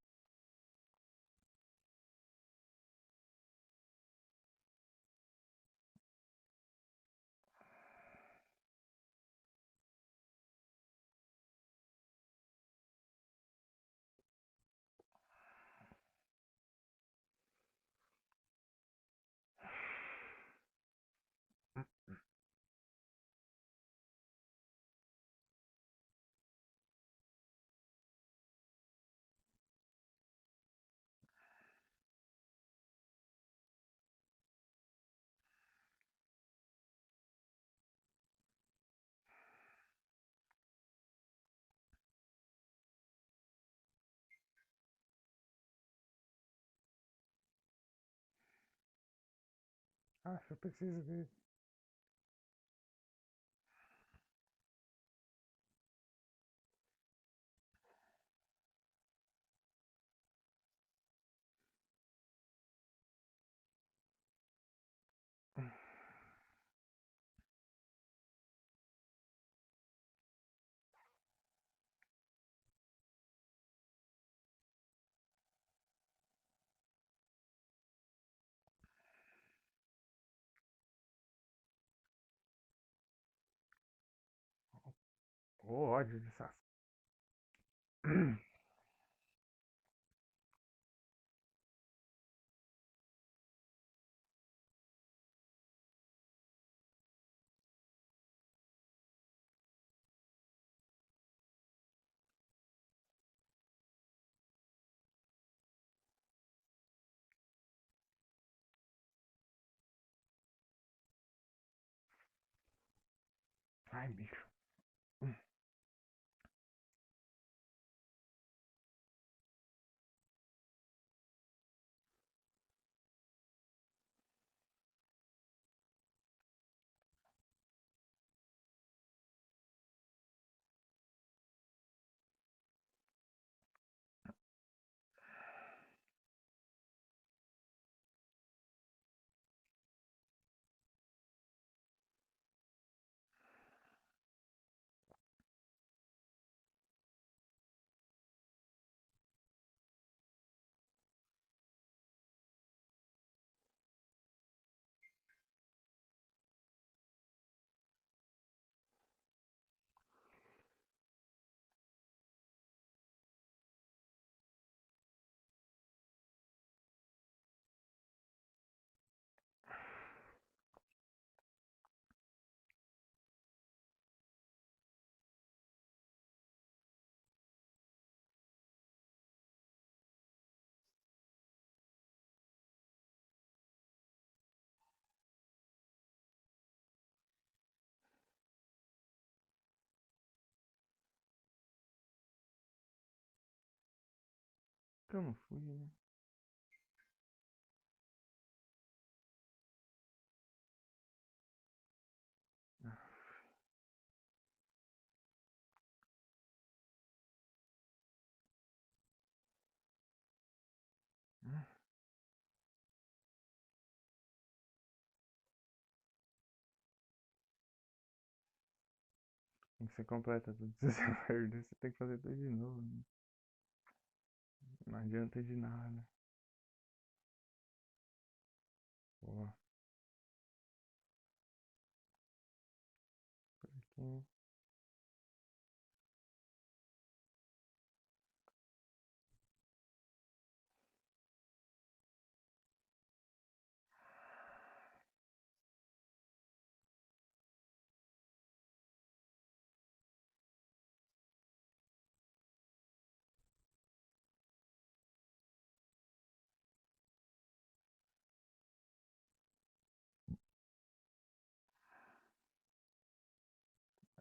Acho que eu preciso ver. O ódio dessas. Ai, bicho. Que eu não fui, né? Tem que ser completa tudo. Se você perder, você tem que fazer tudo de novo, né? Não adianta de nada. Pô, por aqui.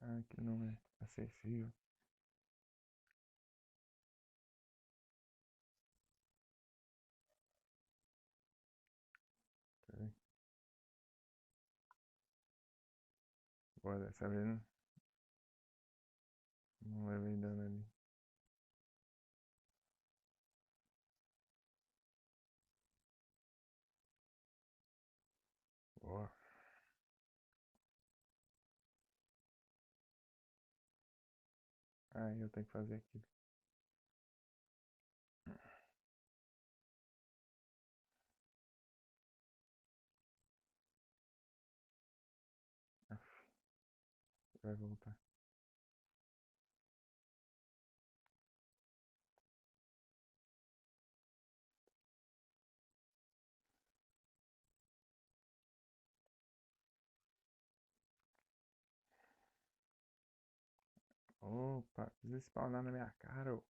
Aqui não é acessível. Peraí. Pô, dessa vez não levei dano ali. Boa. Aí eu tenho que fazer aquilo. Aff, vai voltar. Opa, desspawnar na minha cara, ô.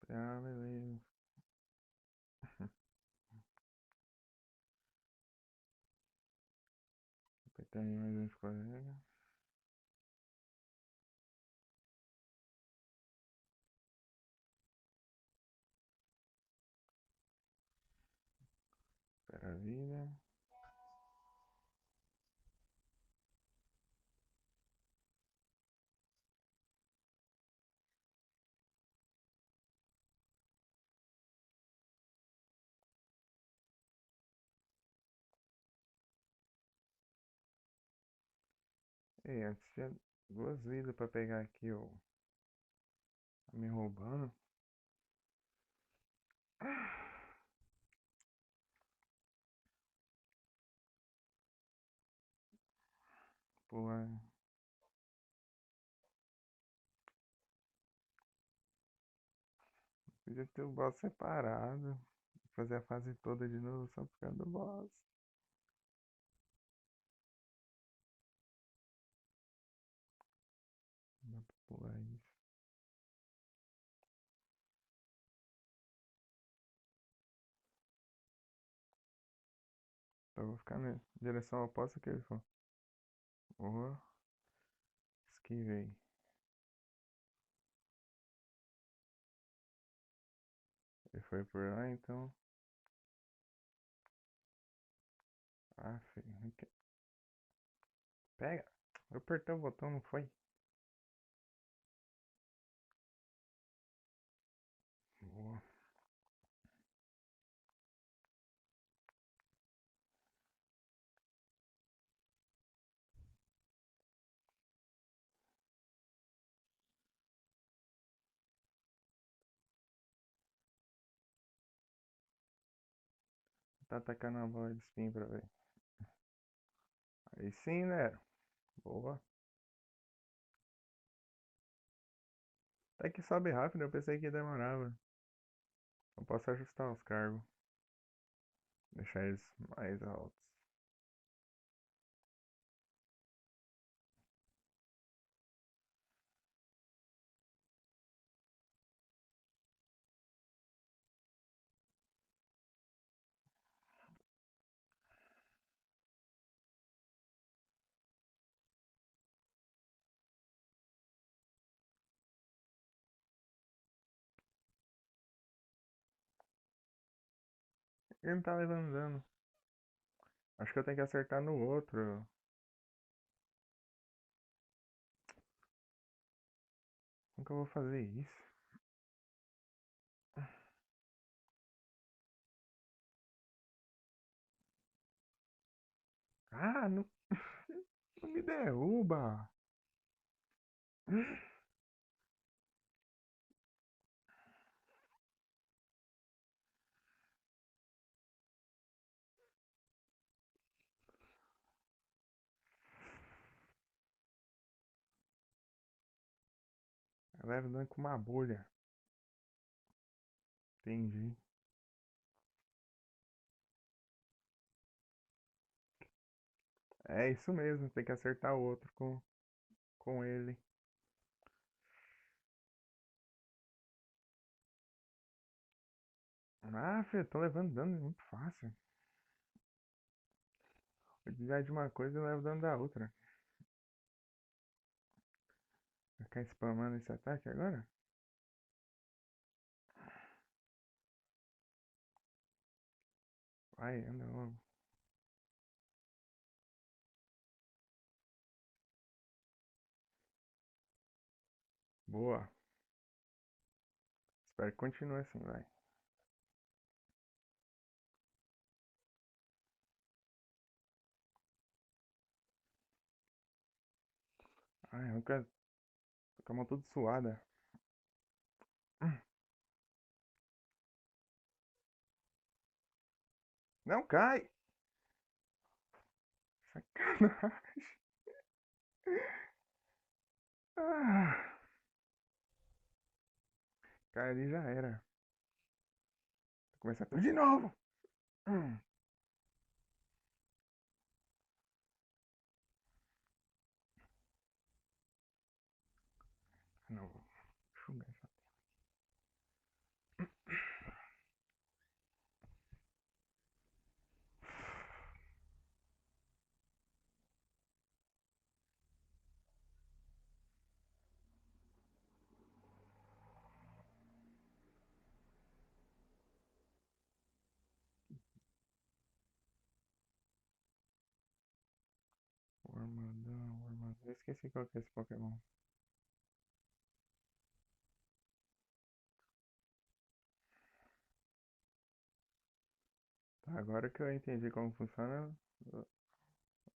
Ah, beleza. Apertar aí mais uns colegas. Espera a vida. Ei, antes tinha duas vidas pra pegar aqui, ó. Tá me roubando. Pô, podia ter o boss separado. Fazer a fase toda de novo só por causa do boss. Não dá pra pular isso. Então eu vou ficar na direção oposta que ele for. Oh, esquivei. Ele foi por lá, então. Ah, filho. Pega. Eu apertei o botão, não foi? Boa. Tá atacando a bola de spin pra ver. Aí sim, né? Boa. Até que sobe rápido, eu pensei que demorava. Eu posso ajustar os cargos. Deixar eles mais altos. Ele não tá levando dano. Acho que eu tenho que acertar no outro. Como que eu vou fazer isso? Ah, não, não me derruba. Eu levo dano com uma bolha. Entendi. É isso mesmo, tem que acertar o outro com ele. Ah, filho, tô levando dano muito fácil. Eu desviar de uma coisa e levo dano da outra. Vai ficar spamando esse ataque agora? Vai, anda logo. Boa. Espero que continue assim, vai. Ai, nunca. Tô com a mão toda suada. Não cai! Sacanagem. Ah, cai ali já era. Vou começar tudo de novo. Hum, não, vou enxugar essa. Armadão. Eu esqueci qual que é esse Pokémon. Tá, agora que eu entendi como funciona,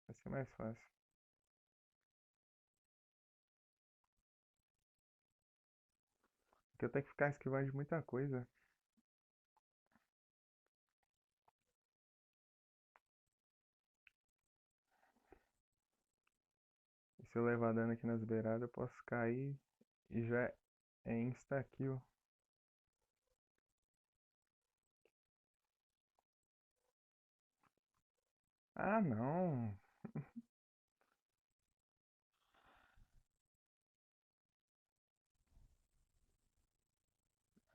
vai ser mais fácil. Porque eu tenho que ficar esquivando de muita coisa. E se eu levar dano aqui nas beiradas, eu posso cair e já é insta-kill. Ah, não.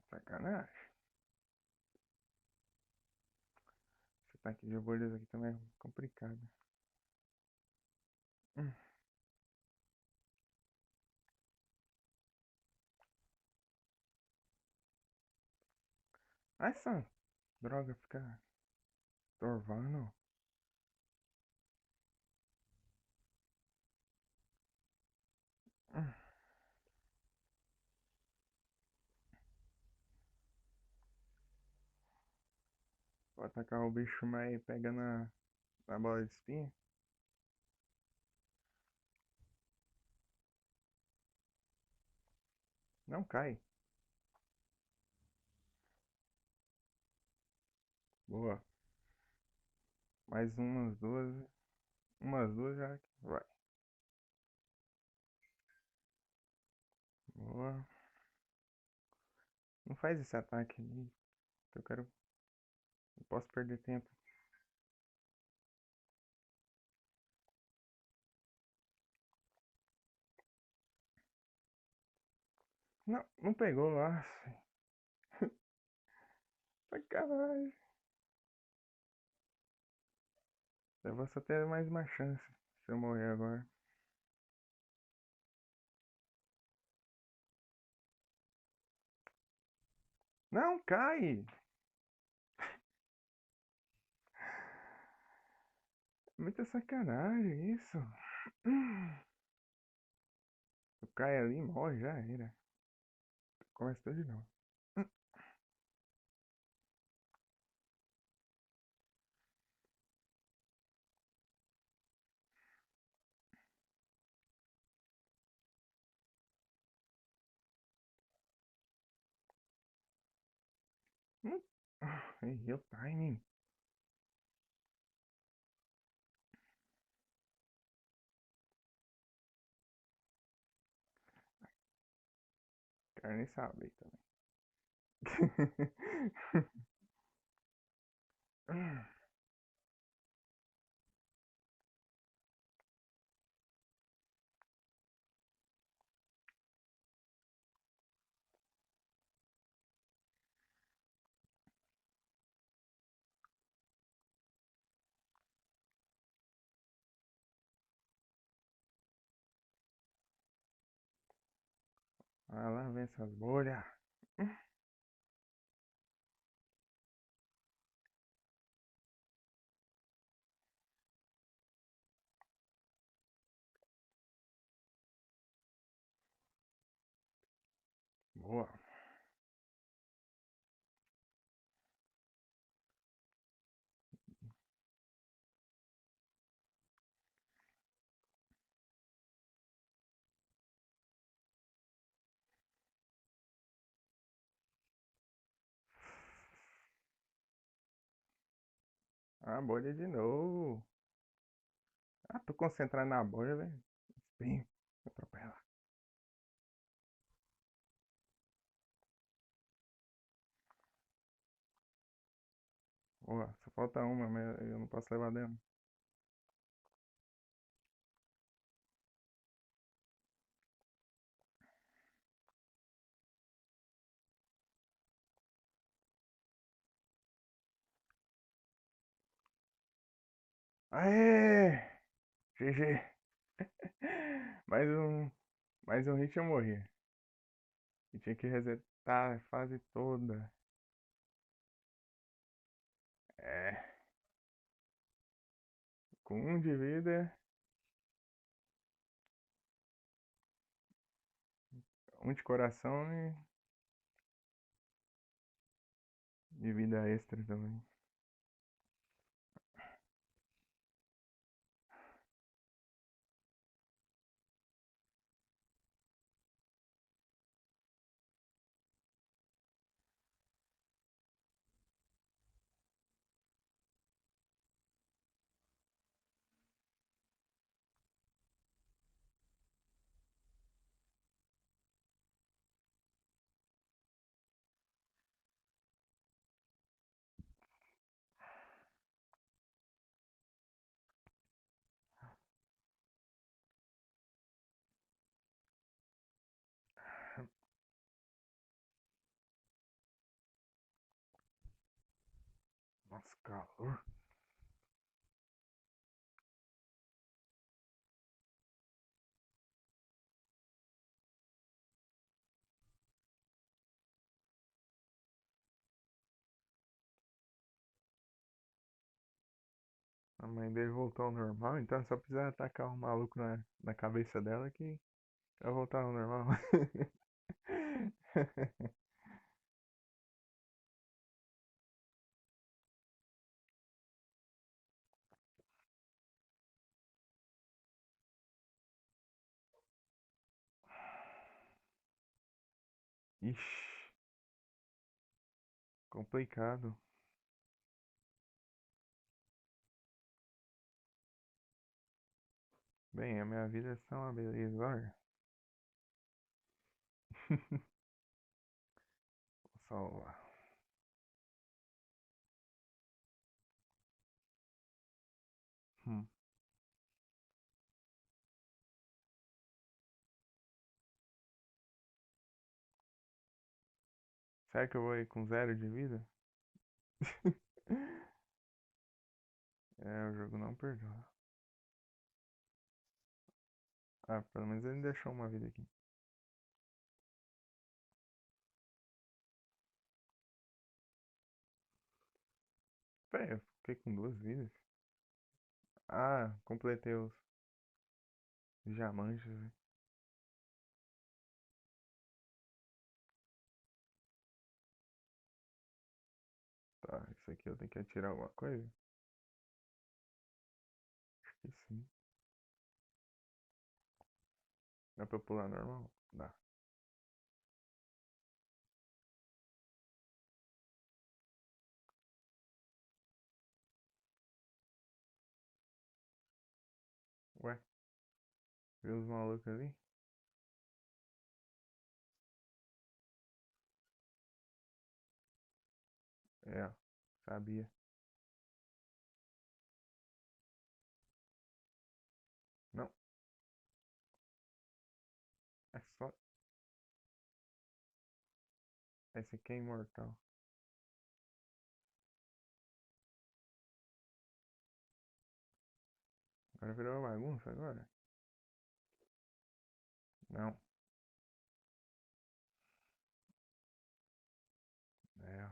Sacanagem. Esse ataque de bolhas aqui também é complicado. Hum. Essa droga fica torvando. Hum. Vou atacar o bicho, mas pega na bola de espinha. Não cai. Boa. Mais umas duas. Umas duas já vai. Boa. Não faz esse ataque aí. Que eu quero. Não posso perder tempo. Não, não pegou lá. Sacanagem. Eu vou só ter mais uma chance se eu morrer agora. Não, cai! Muita sacanagem isso. Tu cai ali e morre, já era. Começa tudo de novo. Hum. Errei o timing. Quero nem saber também. Ah, lá vem essas bolhas. Boa. A bolha de novo. Ah, tô concentrado na bolha, velho. Spin. Atropela. Boa, só falta uma, mas eu não posso levar dano. Aê! GG. Mais um, mais um hit eu morri. E tinha que resetar a fase toda. É, com um de vida. Um de coração e vida extra também. Nossa, calor. A mãe dele voltou ao normal, então só precisa atacar um maluco na cabeça dela que vai voltar ao normal. Ixi, complicado. Bem, a minha vida é só uma beleza, olha. Vou salvar. Hum. Será que eu vou ir com zero de vida? É, o jogo não perdoa. Ah, pelo menos ele deixou uma vida aqui. Pera, eu fiquei com duas vidas. Ah, completei os diamantes, né? Tá, isso aqui eu tenho que atirar alguma coisa? Acho que sim. Dá pra pular normal? Dá. Ué, viu os malucos ali? É, sabia. Não, é só. Esse aqui é imortal. Agora virou uma bagunça agora? Não. É,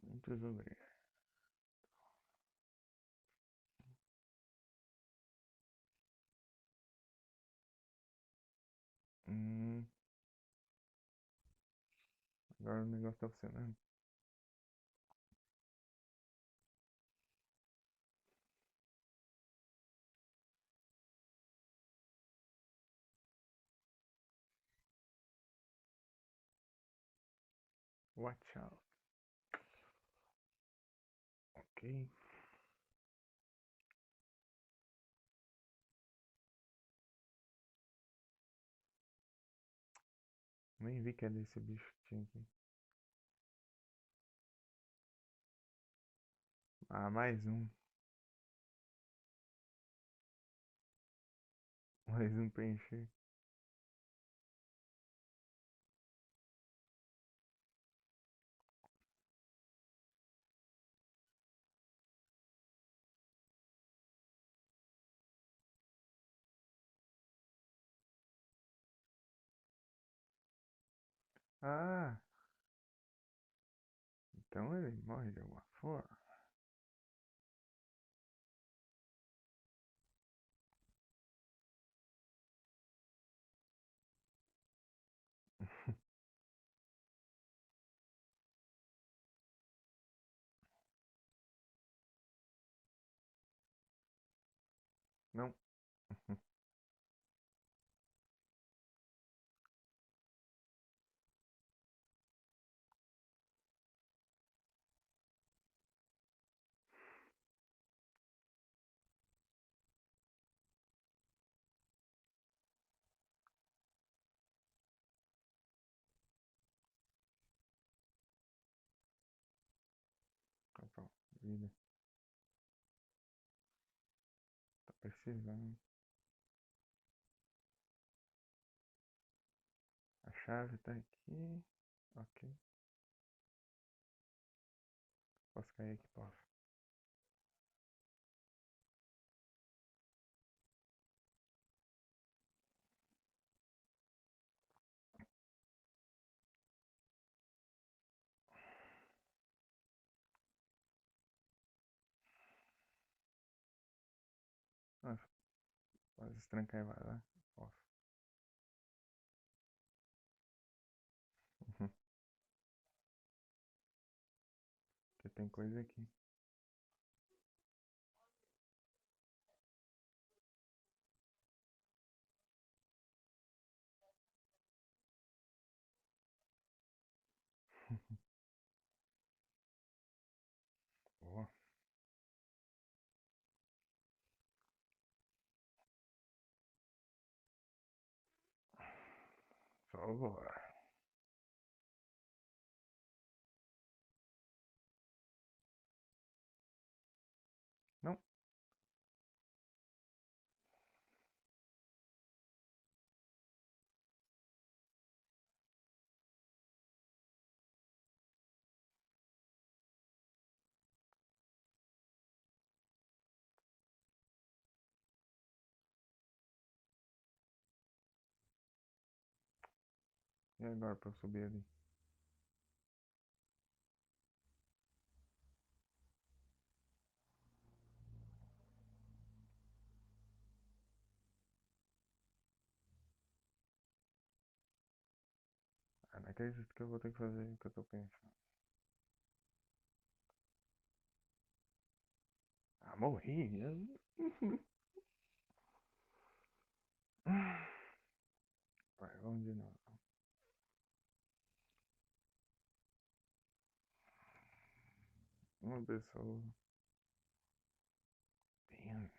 muito obrigado. Hum, agora o negócio tá funcionando. Watch out. Ok. Nem vi que é desse bicho que tinha aqui. Ah, mais um. Mais um pra encher. Ah, então ele morre de alguma forma. Não. Tá bom. Vida. Tá precisando. A chave tá aqui. Ok. Posso cair aqui? Posso. Nossa, pode estrancar e vai lá. Posso. Uhum. Porque tem coisa aqui. Boa. Só bora. Não. E agora pra eu subir ali? Ah, não acredito que eu vou ter que fazer o que eu tô pensando. Ah, morri. Vai, vamos de novo. Uma pessoa. Damn.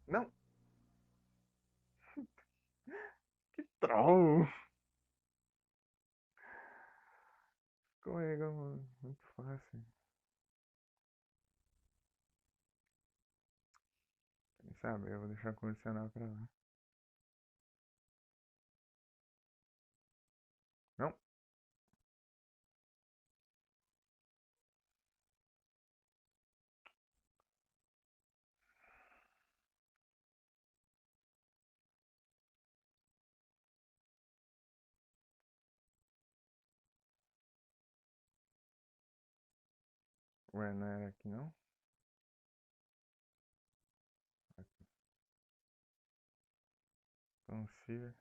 Não. Que troll. Escorrega, mano. Muito fácil. Quem sabe? Eu vou deixar o condicional pra lá. Não. Ué, não era aqui não? Concealer.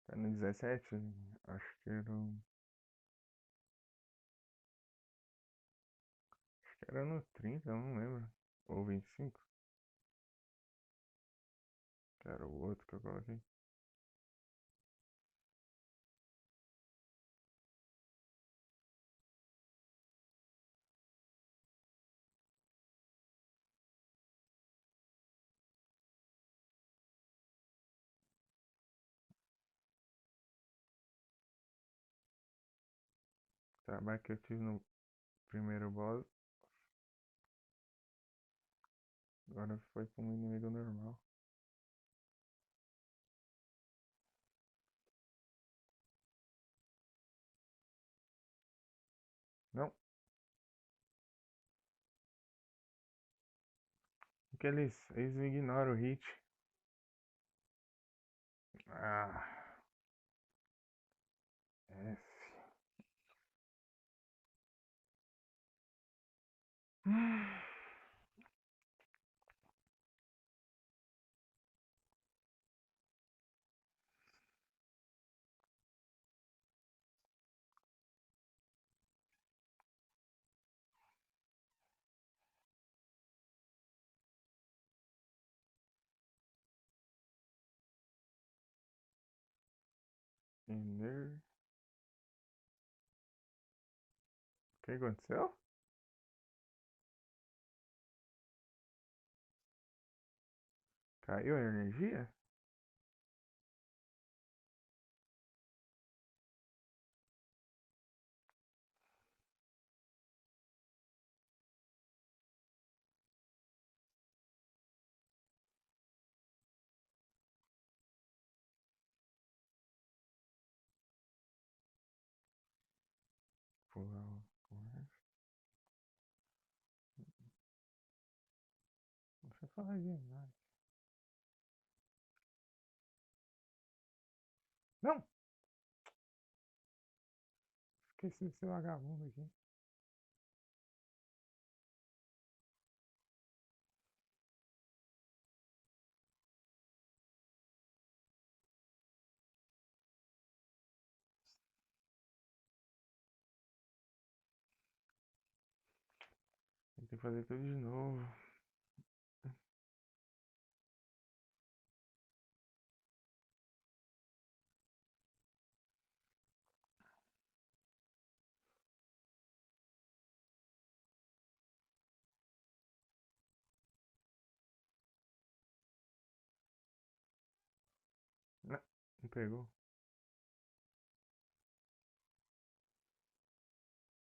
Tá no 17? Acho que era. Acho que era no 30, eu não lembro. Ou 25. Que era o outro que eu coloquei. Trabalho que eu tive no primeiro boss, agora foi pra um inimigo normal. Não, porque eles ignoram o hit. Ah, F. Ender. O que aconteceu? Caiu a energia? Pular o comércio. Deixa eu falar demais. Não! Esqueci desse vagabundo aqui. Tem que fazer tudo de novo. Não, não pegou.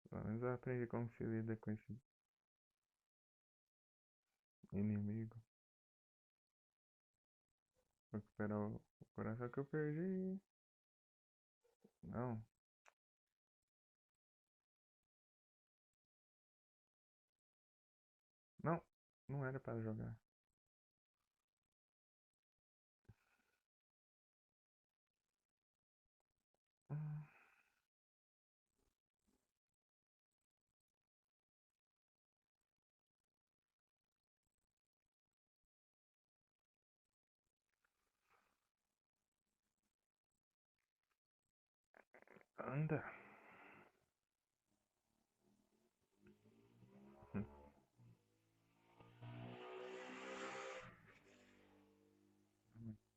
Pelo menos eu aprendi como se lida com esse inimigo. Vou recuperar o coração que eu perdi. Não, não, não era para jogar. Hum, Anda. Hum,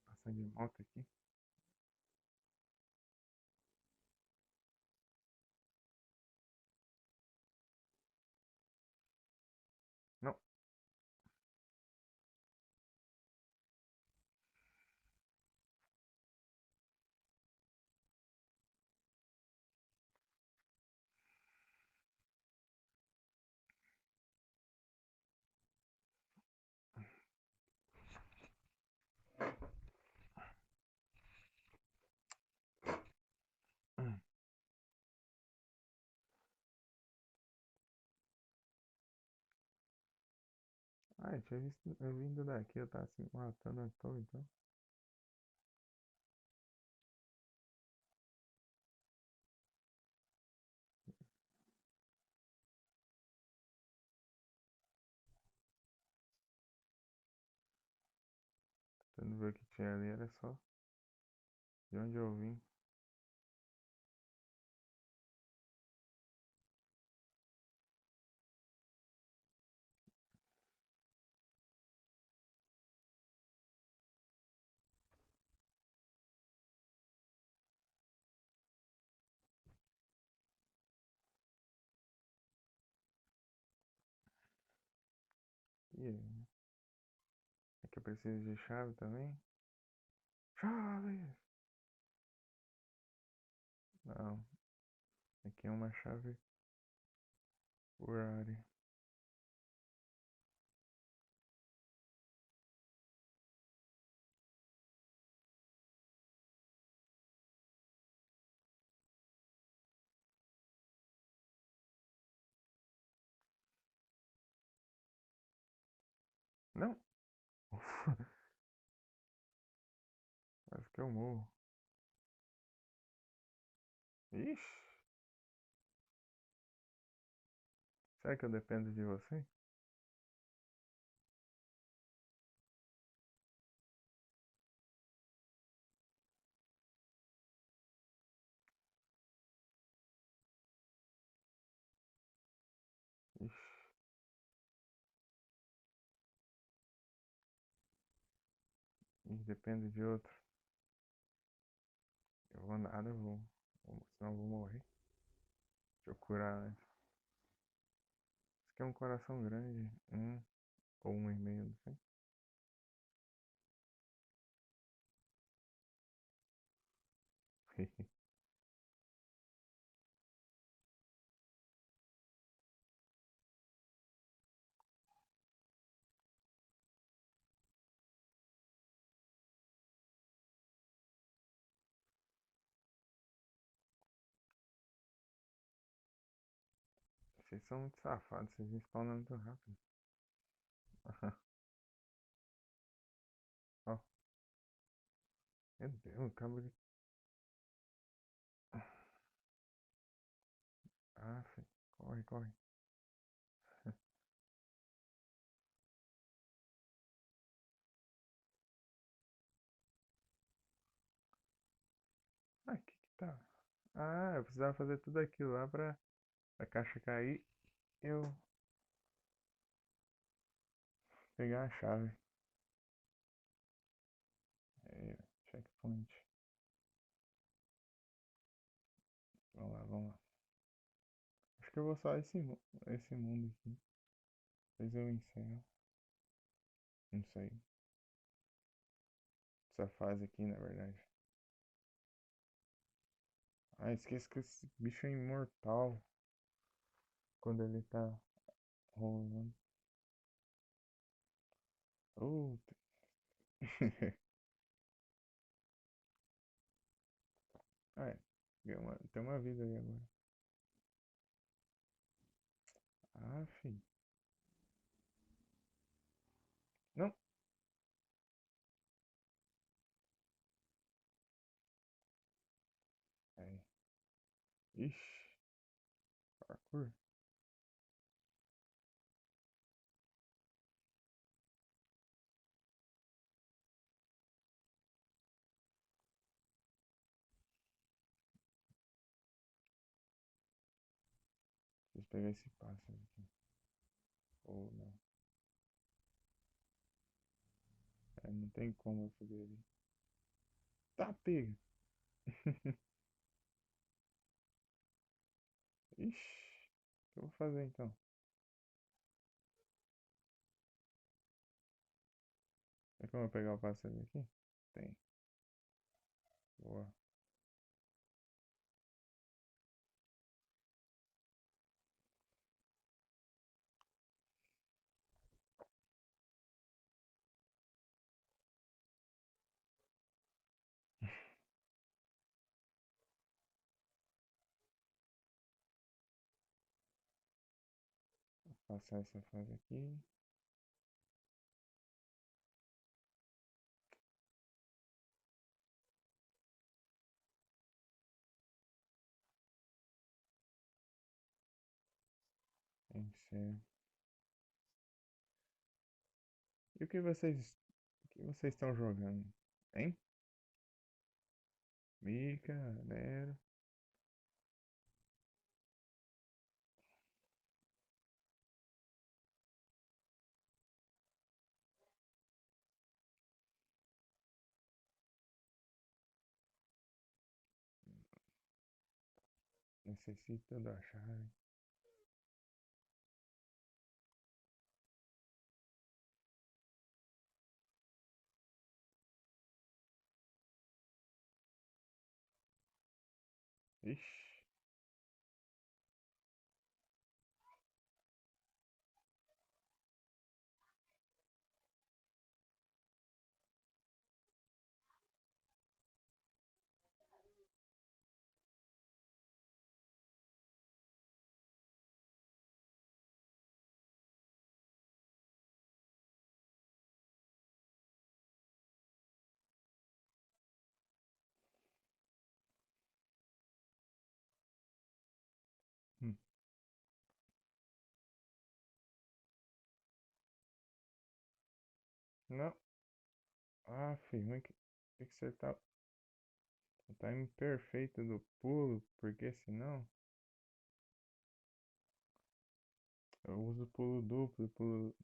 Passando de moto aqui. Não, hum. Ah, eu tinha visto, eu vindo daqui, eu tava se matando à toa, então. Tentando ver o que tinha ali, era só de onde eu vim. E aí? É que eu preciso de chave também? Chave! Não, Aqui é uma chave por área. Não! Quase que eu morro. Ixi! Será que eu dependo de você? Ixi! Depende de outro. Eu vou nada, eu vou. Senão eu vou morrer. Deixa eu curar antes. Isso aqui é um coração grande. Ou um e meio, não sei. Vocês são muito safados, vocês me spawnam muito rápido. Ó, meu Deus, acabo de. Ah, filho. Corre, corre. Ah, que tá? Ah, eu precisava fazer tudo aquilo lá pra a caixa cair e eu pegar a chave. Aí, ó, checkpoint. Vamos lá, vamos lá. Acho que eu vou só esse mundo aqui. Depois eu encerro. Não sei. Essa fase aqui, na verdade. Ah, esqueço que esse bicho é imortal quando ele tá rolando. Oh, ah, é. Tem uma vida ali agora. Ah, filho. Não. Aí. Ixi. Parkour. Preciso pegar esse pássaro aqui. Ou não. É, não tem como eu subir ali. Tá, pega. Ixi. O que eu vou fazer então? Tem como eu pegar o pássaro aqui? Tem. Boa. Vou passar essa fase aqui. Encerro. E o que vocês estão jogando? Hein? Mica, Nero. Necessito da chave. Ixi. Não. Ah, filho, mas tem que acertar o time perfeito do pulo, porque senão eu uso pulo duplo, pulo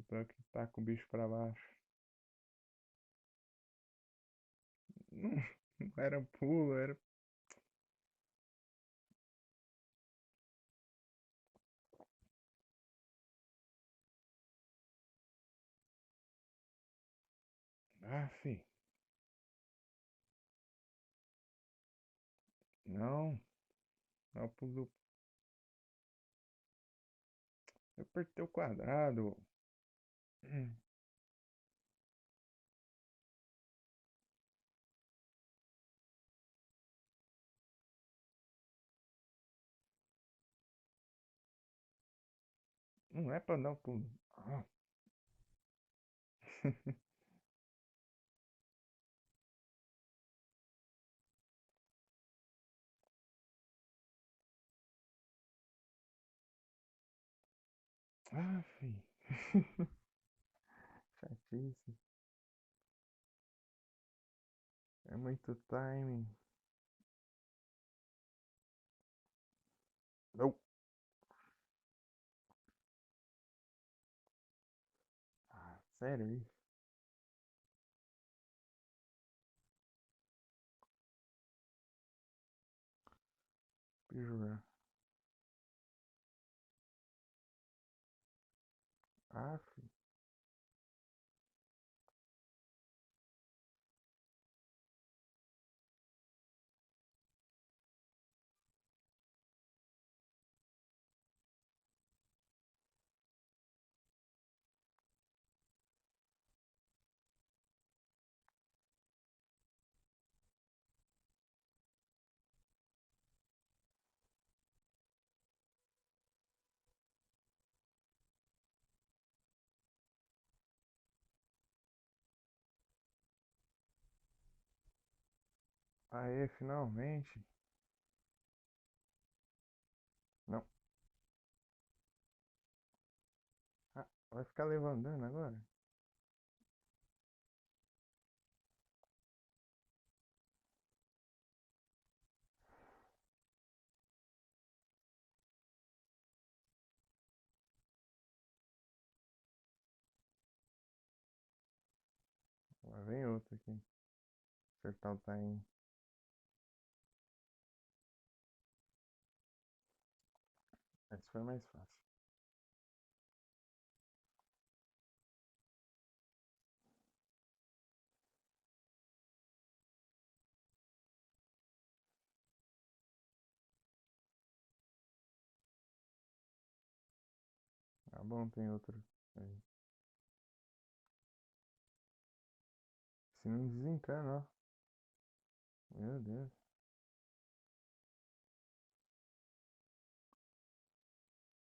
pra que tá com o bicho pra baixo. Não, não era pulo, era. Ah, filho, não, não é o pulo duplo. Eu apertei o quadrado. Não é pra dar o pulo. Ah, ah, filho. Chatice. É muito timing. Não. Ah, sério isso? Jura? Ah, filho. Aê, finalmente. Não. Ah, vai ficar levantando agora? Lá vem outro aqui. Acertar o time. Esse foi mais fácil. Tá bom, tem outro aí. Se não desencana, ó. Meu Deus.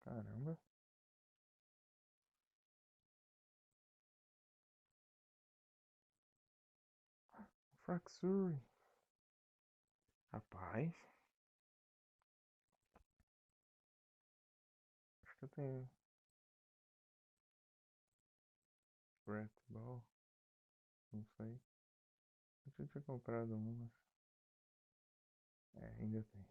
Caramba. Fraxure. Rapaz. Acho que eu tenho. Rat Ball. Não sei. Acho que eu tinha comprado uma. É, ainda tem.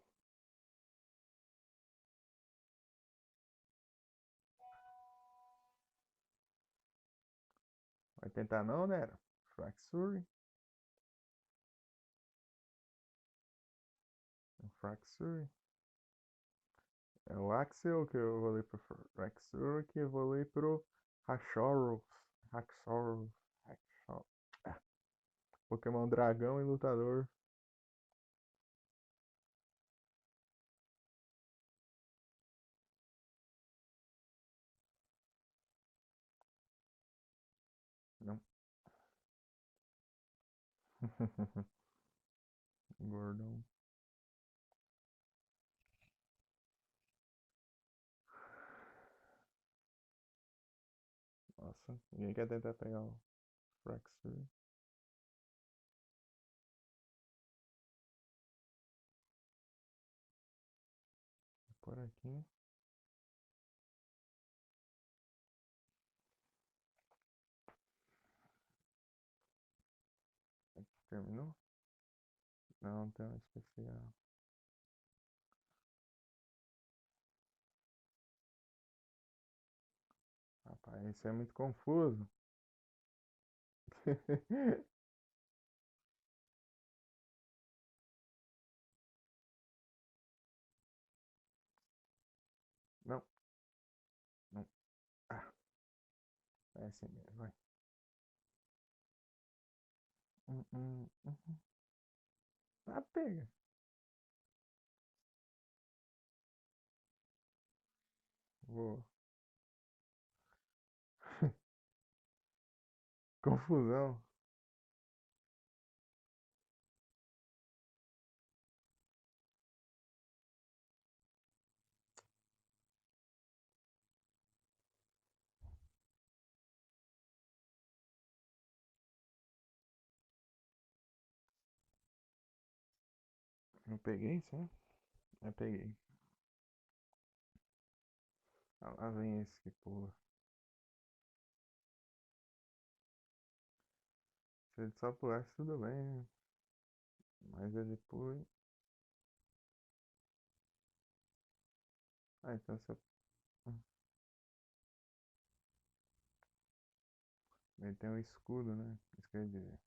Vai tentar não, né? Fraxure. Fraxure. É o Axel que eu evoluí pro Fraxure, que eu evolui pro Hachoros. Haxorus. Haxor... Ah, Pokémon dragão e lutador. Não. Gordão. Nossa, ninguém quer tentar pegar o Fraxure. Por aqui. Terminou? Não, tem um especial. Rapaz, isso é muito confuso. Não, não. Ah, é assim mesmo, vai. Hum. Ah, pega. Vou. Confusão. Eu peguei, certo? Eu peguei. Ah, lá vem esse que pula. Se ele só pulasse, tudo bem, né? Mas ele pula. Ah, então se eu... Ele tem um escudo, né? Isso quer dizer.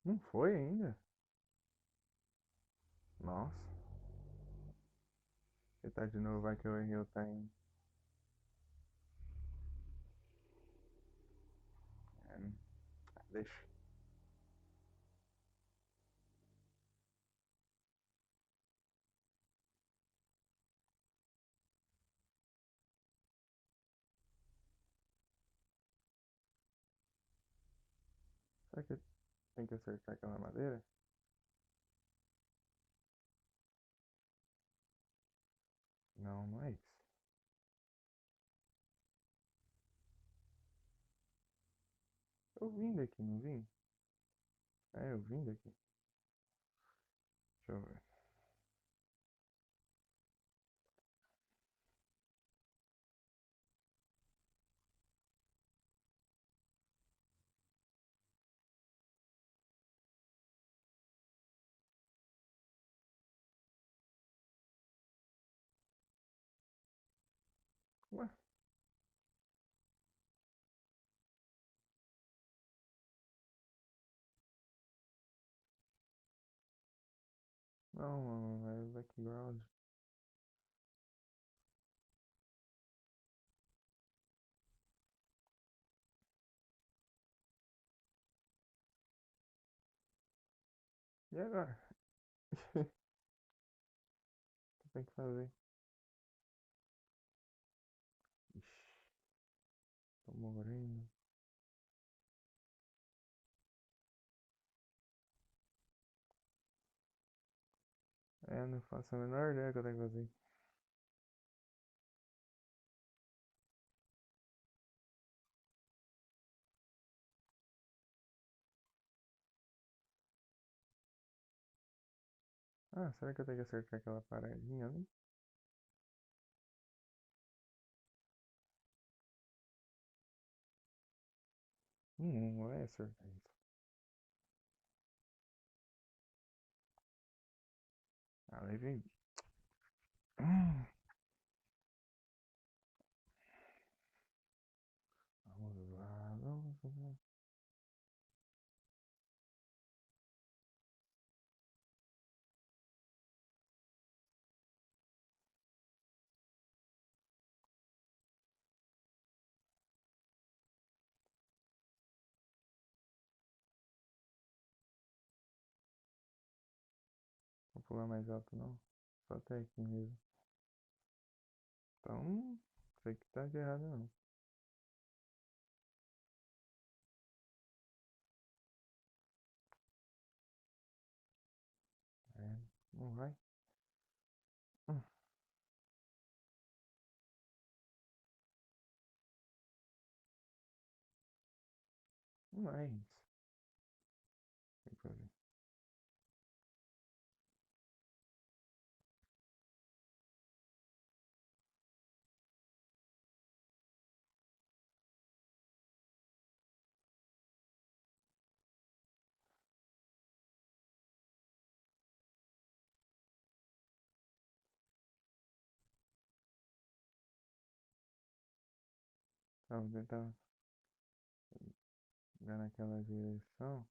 Não foi ainda? Nossa. Ele tá de novo, vai que eu errei o time. É, deixa. Será que tem que acertar aquela madeira? Não, não é isso. Eu vim daqui, não vim? É, eu vim daqui. Deixa eu ver. Ué, não, mano, é background. E agora? O que tem que fazer? Ixi, tô morrendo. É, não faço a menor ideia que eu tenho que fazer. Ah, será que eu tenho que acertar aquela paredinha ali? Não é acertar isso. Ah, levei. Hum, Vamos lá, vamos lá. Vou pular mais alto não. Só até aqui mesmo. Então, não sei que tá de errado não. É, não vai. Hum, Não é isso. Tem que fazer. Vamos tentar dar naquela direção.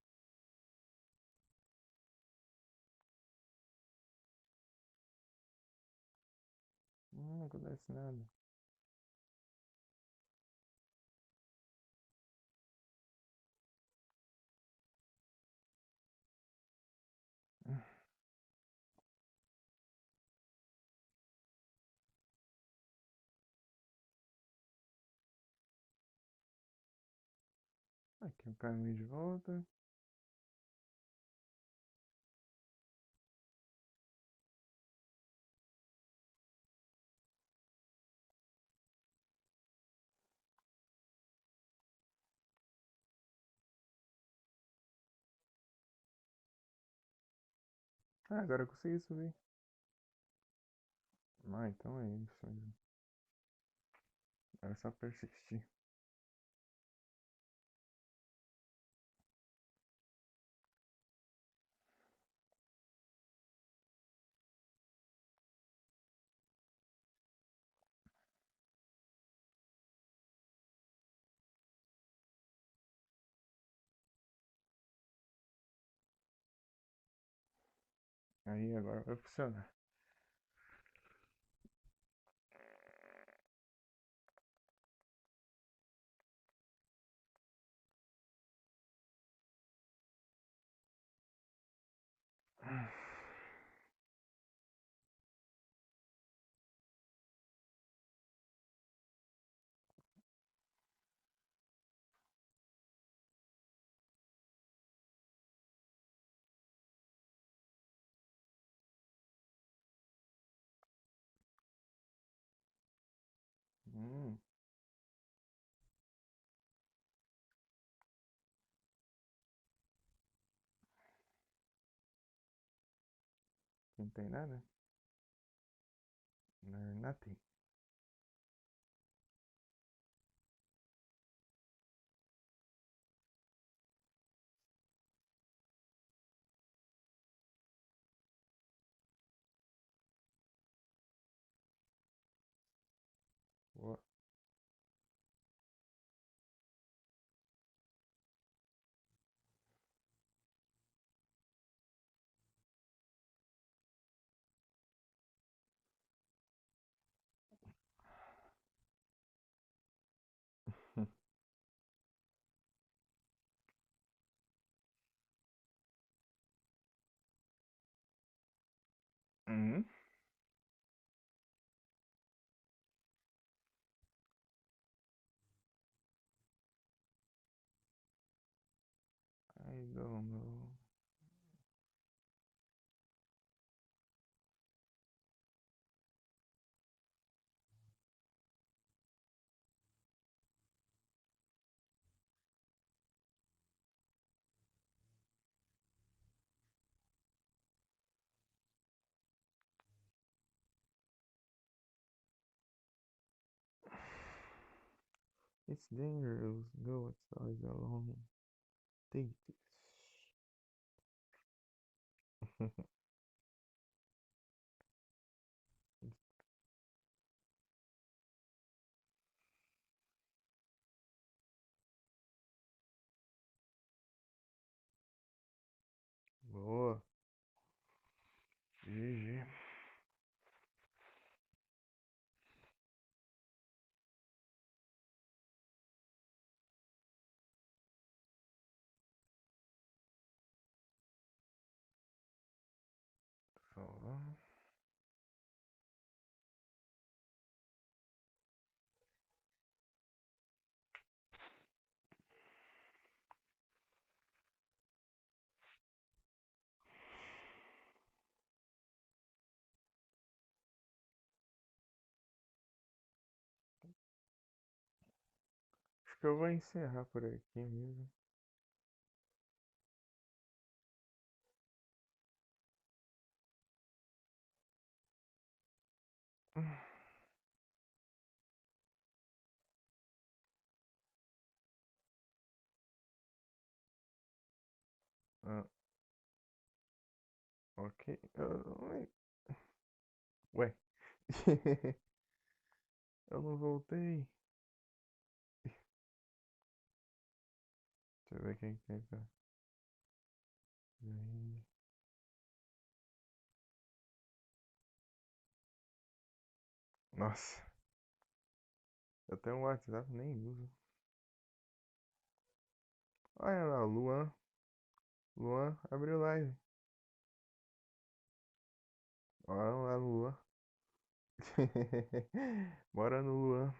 Não acontece nada. Aqui o caminho de volta. Ah, agora eu consegui subir. Ah, então é isso. Agora é só persistir. Aí agora vai funcionar. Hum, não tem nada? Nothing. What? Hum, I don't know. It's dangerous. Go outside alone. Take this. Boa. GG. Salvar. Acho que eu vou encerrar por aqui mesmo. Ah, ok. Ué. Eu não voltei. Deixa eu ver quem tem. Nossa, eu tenho um WhatsApp, nem uso. Olha lá, o Luan. Luan abriu live. Olha lá, Luan. Bora no Luan.